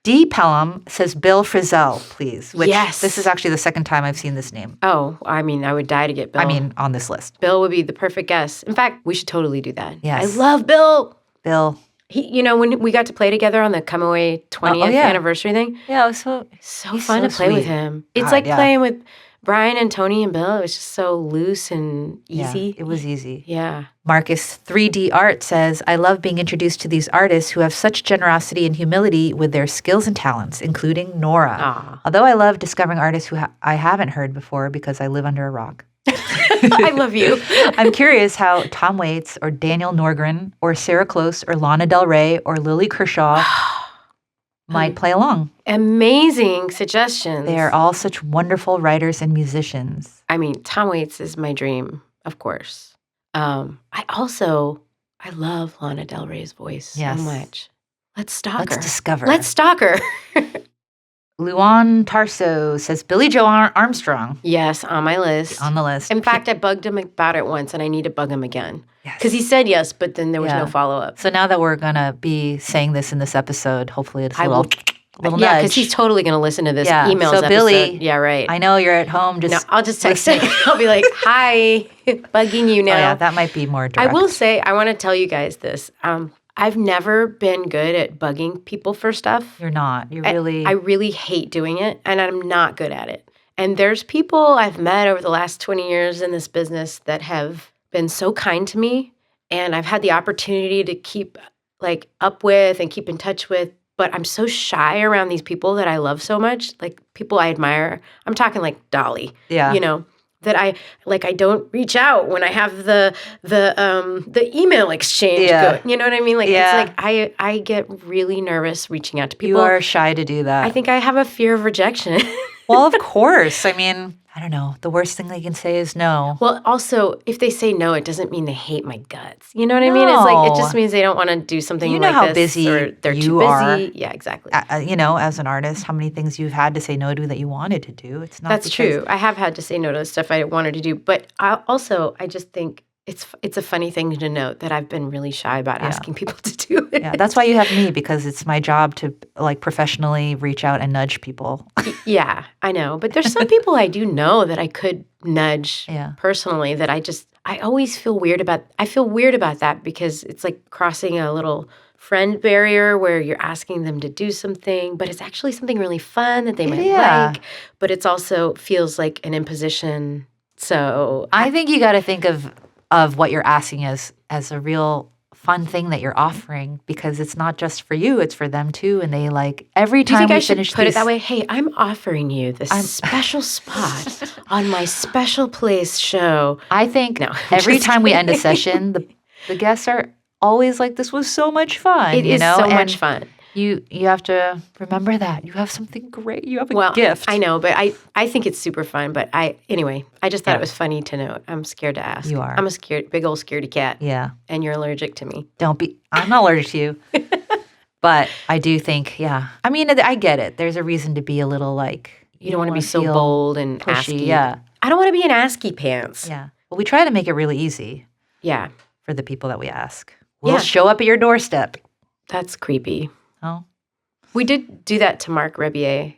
D. Pelham says Bill Frisell, please. Which Yes. This is actually the second time I've seen this name. Oh, I mean, I would die to get Bill. On this list. Bill would be the perfect guest. In fact, we should totally do that. Yes. I love Bill. Bill. When we got to play together on the Come Away 20th anniversary thing. Yeah, it was so Fun to play with him. It's like playing with Brian and Tony and Bill. It was just so loose and easy. Yeah, it was easy. Yeah. Marcus 3D Art says, I love being introduced to these artists who have such generosity and humility with their skills and talents, including Nora. Aw. Although I love discovering artists who I haven't heard before because I live under a rock. I love you. I'm curious how Tom Waits or Daniel Norgren or Sarah Close or Lana Del Rey or Lily Kershaw might play along. Amazing suggestions. They are all such wonderful writers and musicians. I mean, Tom Waits is my dream, of course. I love Lana Del Rey's voice so much. Let's stalk her. Let's discover. Let's stalk her. Luan Tarso says Billy Joe Armstrong. Yes, on my list. On the list. In fact, I bugged him about it once, and I need to bug him again. Yes. Because he said yes, but then there was no follow-up. So now that we're going to be saying this in this episode, hopefully it's a little nudge. Yeah, because he's totally going to listen to this emails so episode. Billy, yeah, right. I know you're at home. I'll just text him. I'll be like, hi, bugging you now. Oh, yeah, that might be more direct. I will say, I want to tell you guys this. I've never been good at bugging people for stuff. You're not. I really hate doing it, and I'm not good at it. And there's people I've met over the last 20 years in this business that have been so kind to me, and I've had the opportunity to keep up with and keep in touch with, but I'm so shy around these people that I love so much, like people I admire. I'm talking like Dolly. Yeah. That I don't reach out when I have the email exchange going. You know what I mean? It's like I get really nervous reaching out to people. You are shy to do that. I think I have a fear of rejection. Well, of course. I mean, I don't know. The worst thing they can say is no. Well, also, if they say no, it doesn't mean they hate my guts. You know what I mean? It's like, it just means they don't want to do something like this. You know how busy or they're you too busy. are. Yeah, exactly. As an artist, how many things you've had to say no to that you wanted to do. It's not That's true. I have had to say no to stuff I wanted to do. But I just think it's a funny thing to note that I've been really shy about asking people to do it. Yeah, that's why you have me, because it's my job to professionally reach out and nudge people. Yeah, I know. But there's some people I do know that I could nudge personally that I always feel weird about. I feel weird about that because it's like crossing a little friend barrier where you're asking them to do something, but it's actually something really fun that they might like, but it's also feels like an imposition. So I think you got to think of what you're asking as a real fun thing that you're offering, because it's not just for you, it's for them too. And they every time do you think we I should finish put it that way? Hey, I'm offering you this special spot on my special place show. I think every time we end a session, the guests are always like, this was so much fun. It is so much fun. You have to remember that. You have something great. You have a gift. I know, but I think it's super fun. But anyway, I just thought Yeah. it was funny to note. I'm scared to ask. You are. I'm a big old scaredy cat. Yeah. And you're allergic to me. I'm not allergic to you. But I do think, yeah. I mean, I get it. There's a reason to be a little like... You don't want to be so feel bold and pushy. ASCII. Yeah. I don't want to be an ASCII pants. Yeah. Well, we try to make it really easy Yeah. for the people that we ask. We'll Yeah. show up at your doorstep. That's creepy. Oh. We did do that to Mark Rebier.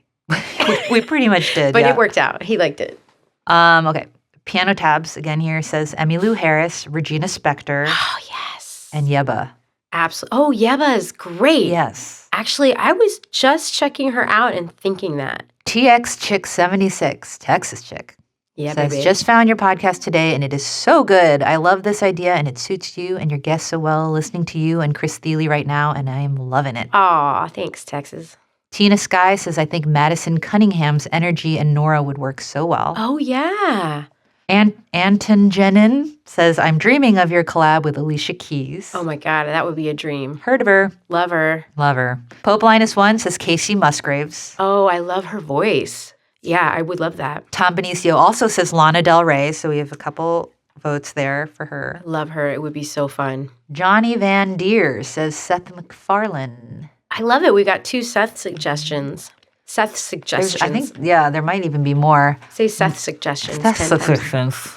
We pretty much did, But yeah. it worked out. He liked it. Okay. Piano Tabs again here says Emmylou Harris, Regina Spektor, Oh, yes. and Yeba. Absolutely. Oh, Yeba is great. Yes. Actually, I was just checking her out and thinking that. TX Chick 76, Texas Chick. Yeah, Says, baby. just found your podcast today and it is so good. I love this idea and it suits you and your guests so well. Listening to you and Chris Thiele right now and I am loving it. Aw, thanks, Texas. Tina Sky says, I think Madison Cunningham's energy and Nora would work so well. Oh, yeah. And Anton Jenin says, I'm dreaming of your collab with Alicia Keys. Oh, my God. That would be a dream. Heard of her. Love her. Love her. Pope Linus 1 says Casey Musgraves. Oh, I love her voice. Yeah, I would love that. Tom Benicio also says Lana Del Rey, so we have a couple votes there for her. Love her. It would be so fun. Johnny Van Deer says Seth MacFarlane. I love it. We got 2 Seth suggestions. Seth suggestions. I think, yeah, there might even be more. Say Seth suggestions. Seth 10 times. suggestions.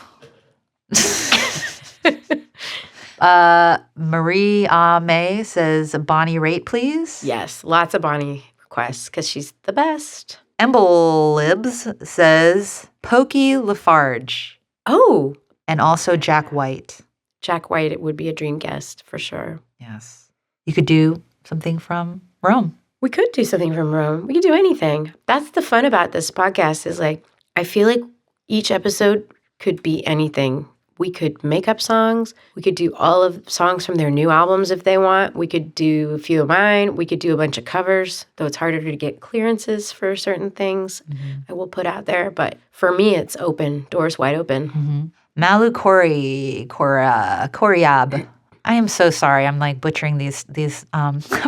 Marie May says Bonnie Raitt, please. Yes, lots of Bonnie requests because she's the best. Emblibs says Pokey Lafarge Oh, and also Jack White. Jack White, it would be a dream guest for sure. Yes. You could do something from Rome. We could do something from Rome. We could do anything. That's the fun about this podcast is like, I feel like each episode could be anything. We could make up songs. We could do all of songs from their new albums if they want. We could do a few of mine. We could do a bunch of covers, though it's harder to get clearances for certain things I will put out there. But for me, it's open, doors wide open. Malu Koryab. I am so sorry. I'm like butchering these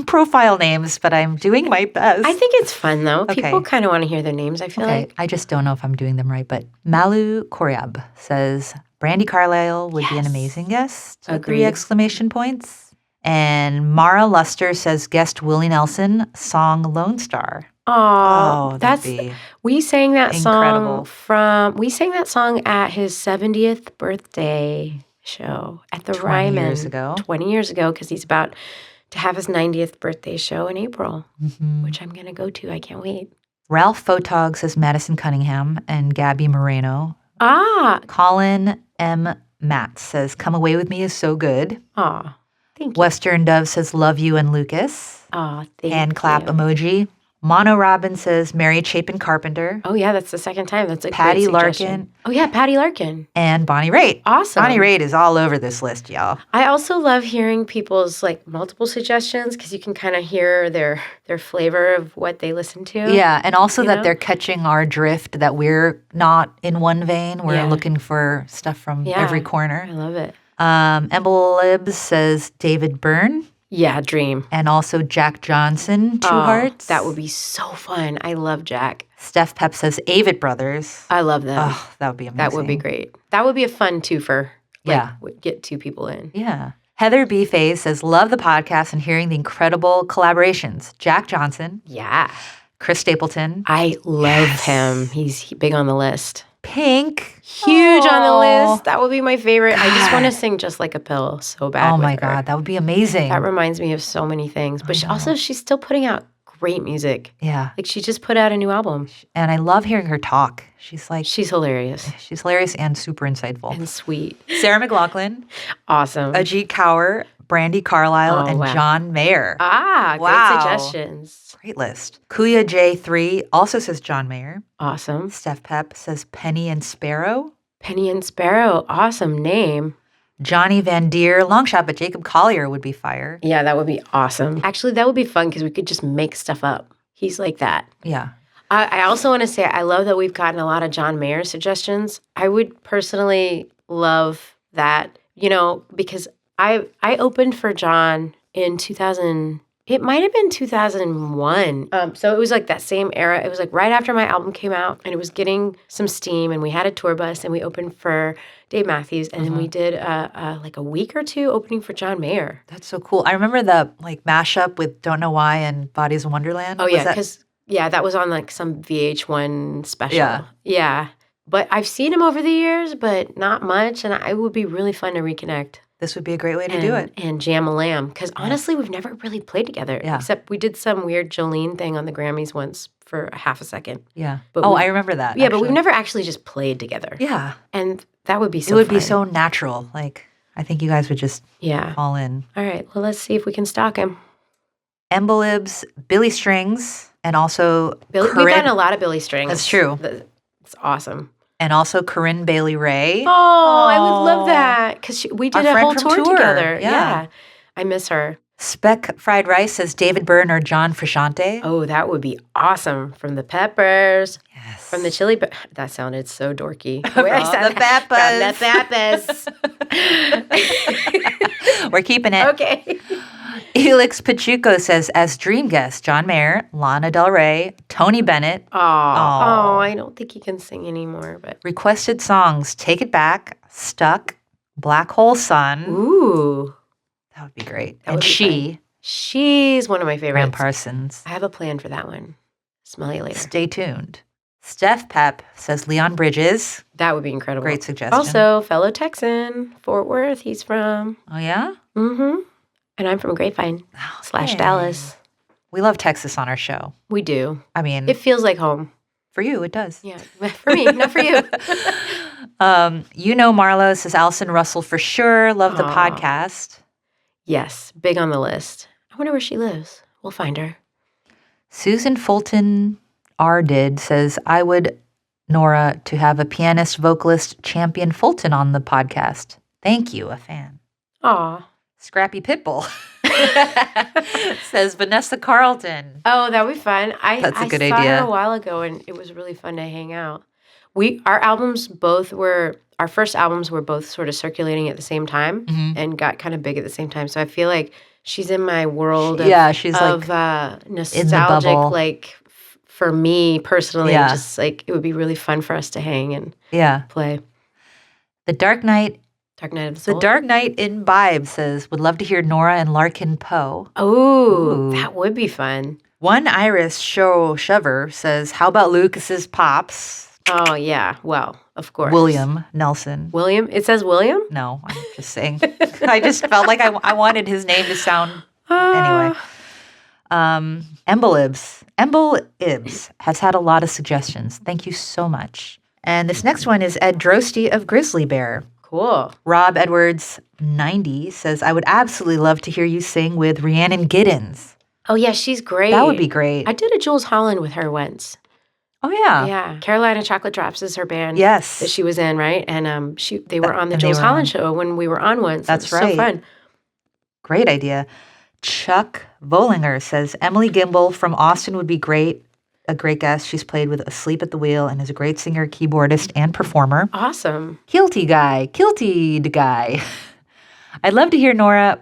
profile names, but I'm doing my best. I think it's fun, though. Okay. People kind of want to hear their names, I feel like. I just don't know if I'm doing them right. But Malu Koryab says Brandy Carlisle would be an amazing guest. Agreed. 3 exclamation points. And Mara Luster says guest Willie Nelson, song Lone Star. Oh, that'd be we sang that incredible. we sang that song at his 70th birthday show at the 20 Ryman years ago. 20 years ago because he's about to have his 90th birthday show in April, which I'm going to go to. I can't wait. Ralph Photog says Madison Cunningham and Gabby Moreno. Ah, Colin M. Matt says Come Away With Me is so good. aw, thank you. Western Dove says Love You and Lucas. Aw, thank Hand clap you. emoji. Mono Robin says Mary Chapin Carpenter. Oh, yeah, that's the second time. That's a Patty great suggestion. Larkin. Oh, yeah, Patty Larkin. And Bonnie Raitt. Awesome. Bonnie Raitt is all over this list, y'all. I also love hearing people's like multiple suggestions because you can kind of hear their flavor of what they listen to. Yeah, and also You that know? they're catching our drift, that we're not in one vein. We're Yeah. looking for stuff from Yeah. every I corner. love it. Emblibs says David Byrne. Yeah, dream. And also Jack Johnson, Two Oh, Hearts. That would be so fun. I love Jack. Steph Pep says Avett Brothers. I love them. Oh, that would be amazing. That would be great. That would be a fun twofer. Yeah. Get 2 people in. Yeah. Heather B. Faye says, love the podcast and hearing the incredible collaborations. Jack Johnson, Yeah. Chris Stapleton, I love him. He's big on the list. Pink. Huge on the Oh. list. That would be my favorite. I just God. want to sing Just Like a Pill so bad. Oh with my her. God, that would be amazing. That reminds me of so many things. But she's still putting out great music. Yeah. Like she just put out a new album. And I love hearing her talk. She's She's hilarious hilarious and super insightful. and sweet. Sarah McLachlan, Awesome. Ajit Kaur, Brandy Carlisle, Oh, and wow. John Mayer. Wow. Great suggestions. Great list. Kuya J3 also says John Mayer. Awesome. Steph Pep says Penny and Sparrow. Penny and Sparrow. Awesome name. Johnny Van Deer, long shot, but Jacob Collier would be fire. Yeah, that would be awesome. Actually, that would be fun because we could just make stuff up. He's like that. Yeah. I also want to say I love that we've gotten a lot of John Mayer suggestions. I would personally love that, because I opened for John in 2000. It might have been 2001. So it was like that same era. It was like right after my album came out, and it was getting some steam, and we had a tour bus, and we opened for Dave Matthews, and then we did like a week or two opening for John Mayer. That's so cool. I remember the like mashup with Don't Know Why and Bodies of Wonderland. Oh, yeah, because that was on like some VH1 special. Yeah. But I've seen him over the years, but not much, and it would be really fun to reconnect. This would be a great way to do it. And jam a lamb. Because honestly, we've never really played together. Yeah. Except we did some weird Jolene thing on the Grammys once for a half a second. Yeah. But I remember that. Yeah, but we've never actually just played together. Yeah. And that would be so It would fun. be so natural. Like, I think you guys would just fall in. All right. Well, let's see if we can stalk him. Embolibs, Billy Strings, and also We've gotten a lot of Billy Strings. That's true. It's awesome. And also Corinne Bailey Ray. Oh, I would love that. Because we did a whole tour together. Yeah. I miss her. Speck Fried Rice says David Byrne or John Frusciante. Oh, that would be awesome. From the Peppers. Yes. From the Chili That sounded so dorky. From the Peppers. We're keeping it. Okay. Elix Pachuco says, as dream guests, John Mayer, Lana Del Rey, Tony Bennett. Oh, I don't think he can sing anymore. But requested songs, Take It Back, Stuck, Black Hole Sun. Ooh. That would be great. That would be fun. She's one of my favorites. Graham Parsons. I have a plan for that one. Smell you later. Stay tuned. Steph Pep says Leon Bridges. That would be incredible. Great suggestion. Also, fellow Texan, Fort Worth, he's from. Oh, yeah? Mm-hmm. And I'm from Grapevine / Dallas. We love Texas on our show. We do. I mean. It feels like home. For you, it does. Yeah. For me, not for you. Marlo says Allison Russell for sure. Love the podcast. Yes. Big on the list. I wonder where she lives. We'll find her. Susan Fulton Ardid says, I would, Nora, to have a pianist, vocalist, Champion Fulton on the podcast. Thank you, a fan. Aw. Scrappy Pitbull says Vanessa Carlton. Oh, that would be fun. That's a good idea. I saw idea. her a while ago, and it was really fun to hang out. Our first albums were both sort of circulating at the same time and got kind of big at the same time. So I feel like she's in my world of nostalgic, like for me personally, just like it would be really fun for us to hang and play. The Dark Knight of the Soul. The Dark Knight Imbibe says, would love to hear Nora and Larkin Poe. Oh, that would be fun. One Iris Shover says, how about Lucas's Pops? Oh, yeah. Well, of course. William Nelson. William? It says William? No, I'm just saying. I just felt like I wanted his name to sound... Anyway. Embolibs has had a lot of suggestions. Thank you so much. And this next one is Ed Drosty of Grizzly Bear. Cool. Rob Edwards, 90, says, I would absolutely love to hear you sing with Rhiannon Giddens. Oh, yeah, she's great. That would be great. I did a Jules Holland with her once. Oh, yeah. Yeah. Carolina Chocolate Drops is her band. Yes. That she was in, right? And they were on the Jules Holland show when we were on once. That's right. So fun. Great idea. Chuck Volinger says, Emily Gimble from Austin would be great. A great guest. She's played with Asleep at the Wheel and is a great singer, keyboardist, and performer. Awesome. Kilty guy. I'd love to hear Nora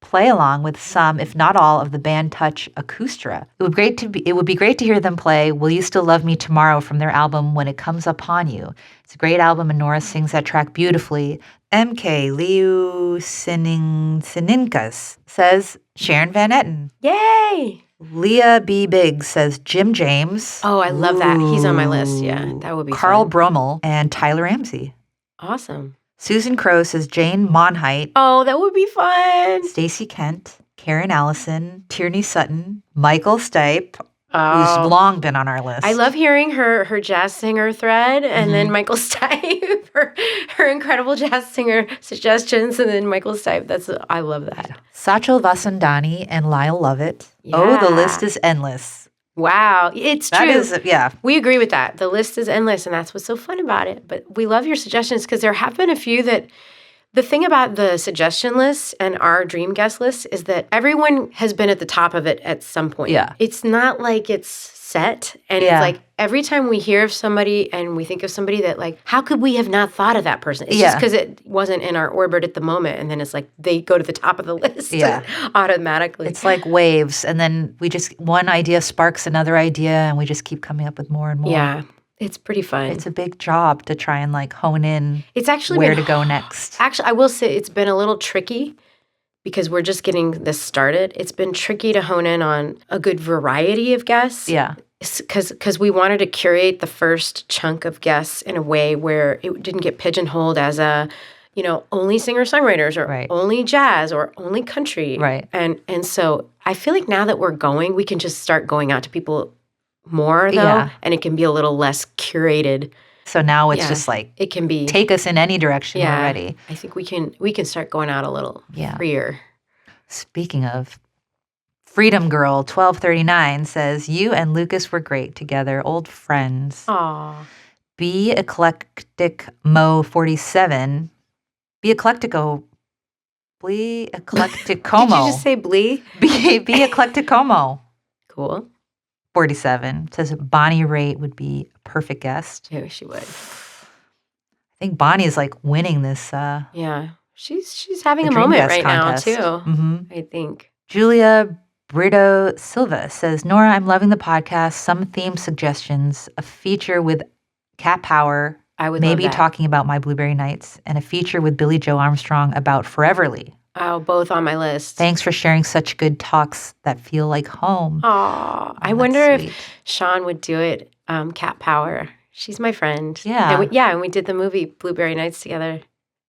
play along with some, if not all, of the band Touch Acoustra. It would be great to hear them play Will You Still Love Me Tomorrow from their album When It Comes Upon You. It's a great album and Nora sings that track beautifully. MK Liu Sininkas says Sharon Van Etten. Yay! Leah B. Biggs says Jim James. Oh, I love that. He's on my list. Yeah, that would be Carl fun. Brummel and Tyler Ramsey. Awesome. Susan Crow says Jane Monheit. Oh, that would be fun. Stacey Kent, Karen Allison, Tierney Sutton, Michael Stipe, who's long been on our list. I love hearing her jazz singer thread, and then Michael Stipe, her incredible jazz singer suggestions, and then Michael Stipe. I love that. Satchel Vasandani and Lyle Lovett. Yeah. Oh, the list is endless. Wow. It's true. Yeah. We agree with that. The list is endless, and that's what's so fun about it. But we love your suggestions because there have been a few that The thing about the suggestion list and our dream guest list is that everyone has been at the top of it at some point. Yeah. It's not like it's set. And Yeah. it's like every time we hear of somebody and we think of somebody that like, how could we have not thought of that person? It's just because it wasn't in our orbit at the moment. And then it's like they go to the top of the list automatically. It's like waves. And then one idea sparks another idea and we just keep coming up with more and more. Yeah. It's pretty fun. It's a big job to try and like hone in it's actually where to go next. Actually, I will say it's been a little tricky because we're just getting this started. It's been tricky to hone in on a good variety of guests. Yeah. Because we wanted to curate the first chunk of guests in a way where it didn't get pigeonholed as only singer-songwriters or only jazz or only country. Right. And so I feel like now that we're going, we can just start going out to people more, though, and it can be a little less curated. So now it's just like it can be take us in any direction we're ready. I think we can start going out a little freer. Speaking of, Freedom Girl 1239 says, you and Lucas were great together, old friends. Aw. Be Eclectic Mo 47. Be Eclectico. Be Eclecticomo. Did you just say blee? Be Eclecticomo. Cool. 47 says Bonnie Raitt would be a perfect guest. Yeah, she would. I think Bonnie is like winning this. Yeah, she's having a Dream moment Guest right contest. now too. Mm-hmm. I think. Julia Brito Silva says, Nora, I'm loving the podcast. Some theme suggestions, a feature with Cat Power, I would maybe love that. talking about My Blueberry Nights, and a feature with Billy Joe Armstrong about Foreverly. Oh, both on my list. Thanks for sharing such good talks that feel like home. Aw, I wonder if Sean would do it. Cat Power. She's my friend. Yeah. And we did the movie Blueberry Nights together.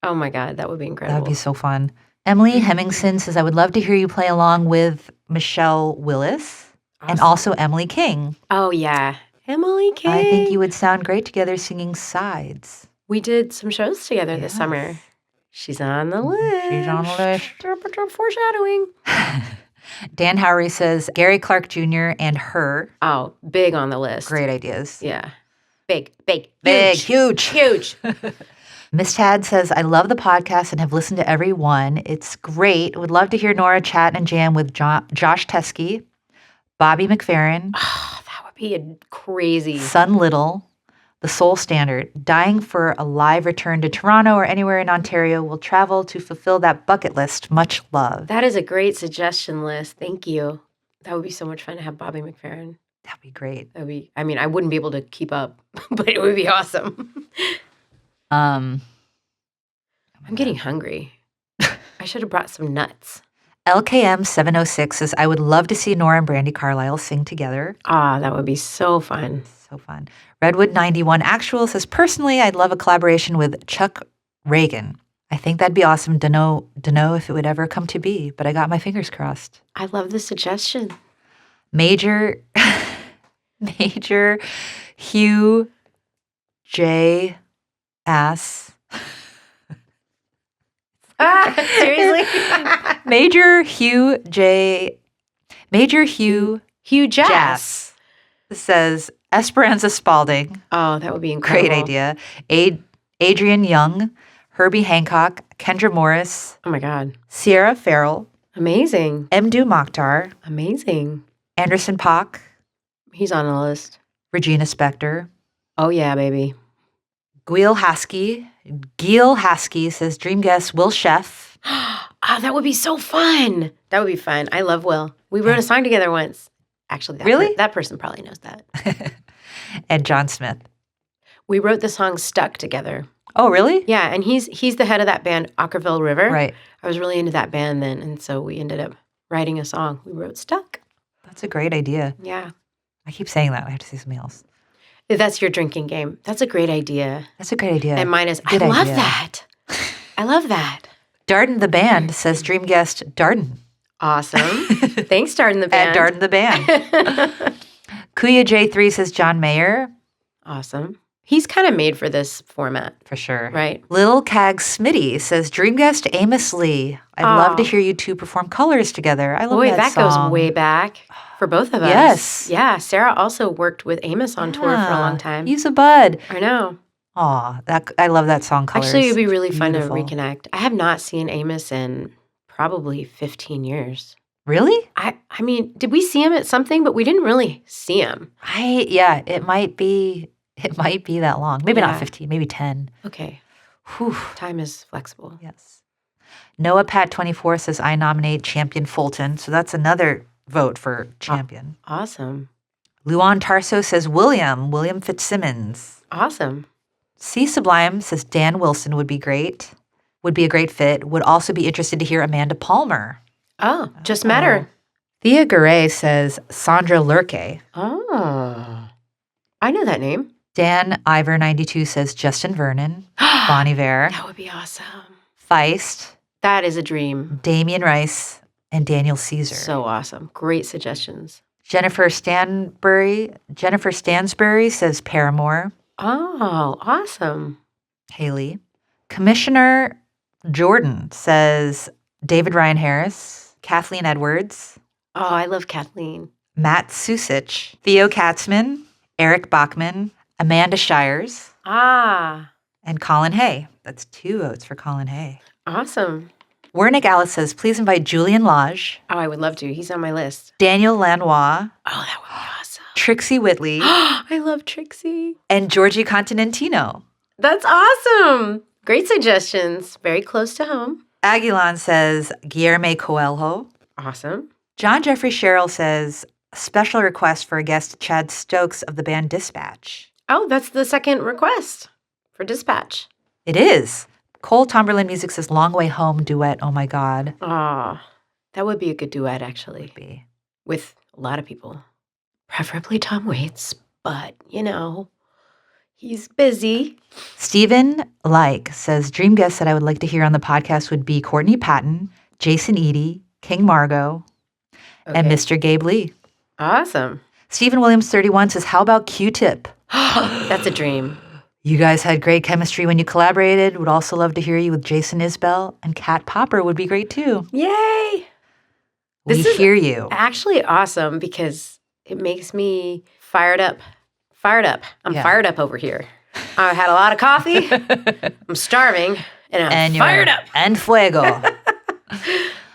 Oh my God, that would be incredible. That would be so fun. Emily Hemmingson says, I would love to hear you play along with Michelle Willis and also Emily King. Oh, yeah. Emily King. I think you would sound great together singing sides. We did some shows together this summer. She's on the list. She's on the list. Foreshadowing. Dan Howery says, Gary Clark Jr. and Her. Oh, big on the list. Great ideas. Yeah. Big. Huge. Miss Tad says, I love the podcast and have listened to every one. It's great. Would love to hear Nora chat and jam with Josh Teskey, Bobby McFerrin. Oh, that would be a crazy. Son Little, the Soul Standard. Dying for a live return to Toronto or anywhere in Ontario. Will travel to fulfill that bucket list. Much love. That is a great suggestion list. Thank you. That would be so much fun to have Bobby McFerrin. That'd be great. I wouldn't be able to keep up, but it would be awesome. I'm getting hungry. I should have brought some nuts. LKM 706 says, I would love to see Nora and Brandy Carlisle sing together. Ah, that would be so fun. So fun. Redwood 91 Actual says, personally, I'd love a collaboration with Chuck Reagan. I think that'd be awesome. Don't know if it would ever come to be, but I got my fingers crossed. I love the suggestion. Major Hugh J. Ass. Seriously? Major Hugh Jass says Esperanza Spalding. Oh, that would be incredible. Great idea. Adrian Young, Herbie Hancock, Kendra Morris. Oh my God. Sierra Farrell. Amazing. Mdu Mokhtar. Amazing. Anderson Paak. He's on the list. Regina Spektor. Oh yeah, baby. Gil Haskey says, dream guest, Will Sheff. Oh, that would be so fun. That would be fun. I love Will. We wrote a song together once. Actually, that person probably knows that. And John Smith. We wrote the song Stuck together. Oh, really? Yeah, and he's the head of that band, Ockerville River. Right. I was really into that band then, and so we ended up writing a song. We wrote Stuck. That's a great idea. Yeah. I keep saying that. I have to say something else. If that's your drinking game, that's a great idea. That's a great idea. And mine is, I love that. I love that. Darden the Band says dream guest Darden. Awesome. Thanks, Darden the Band. At Darden the Band. Kuya J3 says John Mayer. Awesome. He's kind of made for this format. For sure. Right. Little Cag Smitty says dream guest Amos Lee. I'd love to hear you two perform Colors together. I love that song. Goes way back for both of us. Yes. Yeah. Sarah also worked with Amos on tour for a long time. He's a bud. I know. Aw, I love that song, Colors. Actually, it'd be really fun to Beautiful. reconnect. I have not seen Amos in probably 15 years. Really? I mean, did we see him at something? But we didn't really see him. Yeah, it might be that long. Maybe not Yeah. 15, maybe 10. Okay. Whew. Time is flexible. Yes. Noah Pat 24 says, I nominate Champion Fulton. So that's another vote for champion. Awesome. Luan Tarso says William Fitzsimmons. Awesome. C Sublime says Dan Wilson would be great. Would be a great fit. Would also be interested to hear Amanda Palmer. Oh, just met her. Thea Garay says Sandra Lurke. Oh. I know that name. Dan Ivor 92 says Justin Vernon. Bon Iver. That would be awesome. Feist. That is a dream. Damian Rice. And Daniel Caesar. So awesome. Great suggestions. Jennifer Stansbury says Paramore. Oh, awesome. Haley. Commissioner Jordan says David Ryan Harris. Kathleen Edwards. Oh, I love Kathleen. Matt Susich. Theo Katzman. Eric Bachman. Amanda Shires. Ah, And Colin Hay. That's 2 votes for Colin Hay. awesome. Wernick Alice says, please invite Julian Lodge, Oh, I would love to. He's on my list. Daniel Lanois, Oh, that would be awesome. Trixie Whitley, I love Trixie. and Georgie Continentino. That's awesome. Great suggestions. Very close to home. Aguilan says, Guillermo Coelho. Awesome. John Jeffrey Sherrill says, special request for a guest, Chad Stokes of the band Dispatch. Oh, that's the second request for Dispatch. It is. Cole Tomberlin Music says, Long Way Home duet. Oh my God. Oh, that would be a good duet, actually, Be. with a lot of people. Preferably Tom Waits, but, he's busy. Stephen says, dream guests that I would like to hear on the podcast would be Courtney Patton, Jason Eady, King Margot, and Okay. Mr. Gabe Lee. Awesome. Stephen Williams 31 says, how about Q-Tip? That's a dream. You guys had great chemistry when you collaborated. Would also love to hear you with Jason Isbell, and Kat Popper would be great too. Yay! We This is hear you. Actually awesome because it makes me fired up. I'm Yeah. fired up over here. I had a lot of coffee. I'm starving, and I'm fired up. And fuego.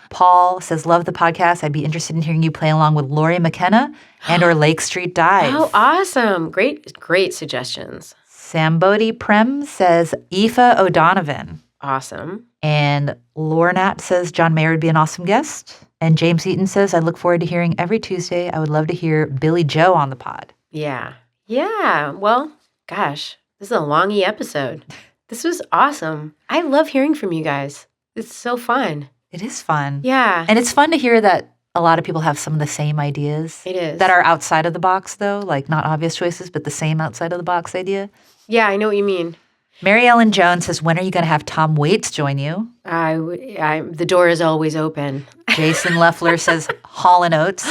Paul says, love the podcast. I'd be interested in hearing you play along with Lori McKenna and or Lake Street Dive. Oh, awesome. Great suggestions. Sambodi Prem says, Aoife O'Donovan. Awesome. And Lornat says, John Mayer would be an awesome guest. And James Eaton says, I look forward to hearing every Tuesday. I would love to hear Billy Joe on the pod. Yeah. Yeah. Well, gosh, this is a longy episode. This was awesome. I love hearing from you guys. It's so fun. It is fun. Yeah. And it's fun to hear that a lot of people have some of the same ideas. It is. That are outside of the box, though, like not obvious choices, but the same outside of the box idea. Yeah, I know what you mean. Mary Ellen Jones says, when are you going to have Tom Waits join you? The door is always open. Jason Leffler says, Hall & Oates.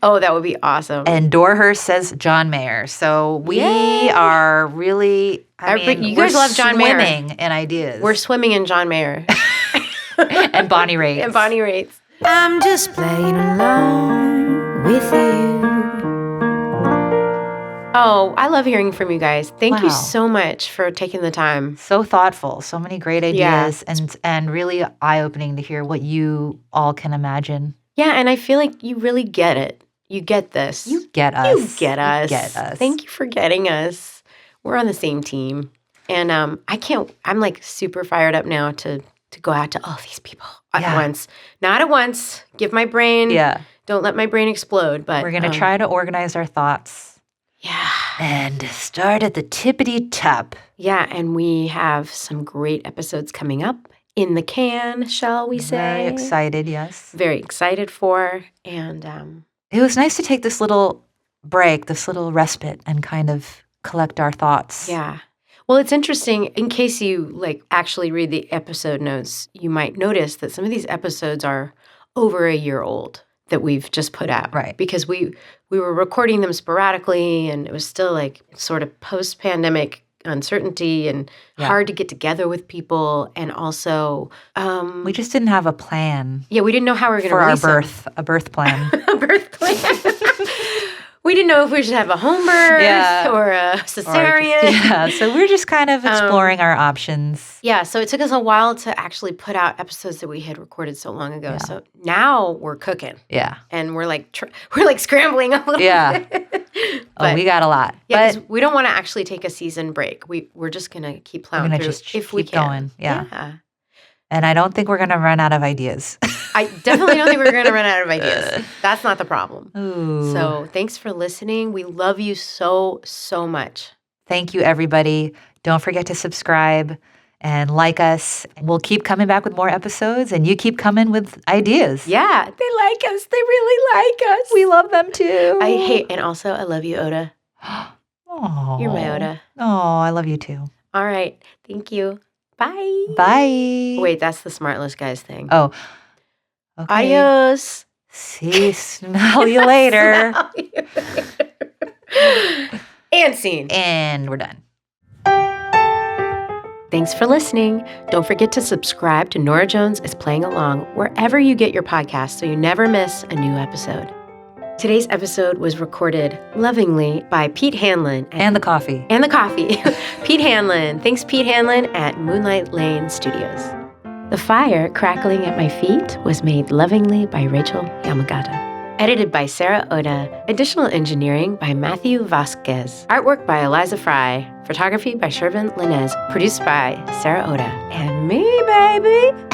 Oh, that would be awesome. And Dorhurst says, John Mayer. So we Yay. are really, You guys love John Mayer. We're swimming in ideas. We're swimming in John Mayer. and Bonnie Raitt. And Bonnie Raitt. I'm just playing along with you. Oh, I love hearing from you guys. Thank you Wow. so much for taking the time. So thoughtful. So many great Yeah. ideas and really eye-opening to hear what you all can imagine. Yeah, and I feel like you really get it. You get this. You get us. You get us. You get us. Thank you for getting us. We're on the same team. And I'm like super fired up now to go out to all these people at Yeah. once. Not at once. Give my brain. Yeah. Don't let my brain explode. But We're going to try to organize our thoughts. Yeah. And start at the tippity top. Yeah, and we have some great episodes coming up in the can, shall we say? Very excited, yes. Very excited for. And It was nice to take this little break, this little respite, and kind of collect our thoughts. yeah. Well, it's interesting. In case you actually read the episode notes, you might notice that some of these episodes are over a year old that we've just put out. Right. Because we were recording them sporadically, and it was still sort of post-pandemic uncertainty and hard to get together with people. And also, We just didn't have a plan we didn't know how we were going to for our release them. birth, a birth plan. A birth plan. We didn't know if we should have a home birth or a cesarean. So we're just kind of exploring our options. Yeah, so it took us a while to actually put out episodes that we had recorded so long ago. So now we're cooking. Yeah. And we're like scrambling a little bit. But, we got a lot. Yeah, because we don't want to actually take a season break. We're just going to keep plowing through if we can. Going. Yeah. And I don't think we're going to run out of ideas. I definitely don't think we're going to run out of ideas. That's not the problem. Ooh. So thanks for listening. We love you so, so much. Thank you, everybody. Don't forget to subscribe and like us. We'll keep coming back with more episodes, and you keep coming with ideas. Yeah, they like us. They really like us. We love them too. And also I love you, Oda. Oh, you're my Oda. Oh, I love you too. All right. Thank you. Bye. Bye. Wait, that's the Smartless Guys thing. Oh. Okay. Adios. Smell you later. Smell you later. And scene. And we're done. Thanks for listening. Don't forget to subscribe to Norah Jones is Playing Along wherever you get your podcasts so you never miss a new episode. Today's episode was recorded lovingly by Pete Hanlon. And the coffee. And the coffee. Pete Hanlon. Thanks, Pete Hanlon at Moonlight Lane Studios. The fire crackling at my feet was made lovingly by Rachel Yamagata. Edited by Sarah Oda. Additional engineering by Matthew Vasquez. Artwork by Eliza Fry. Photography by Shervin Linez. Produced by Sarah Oda. And me, baby.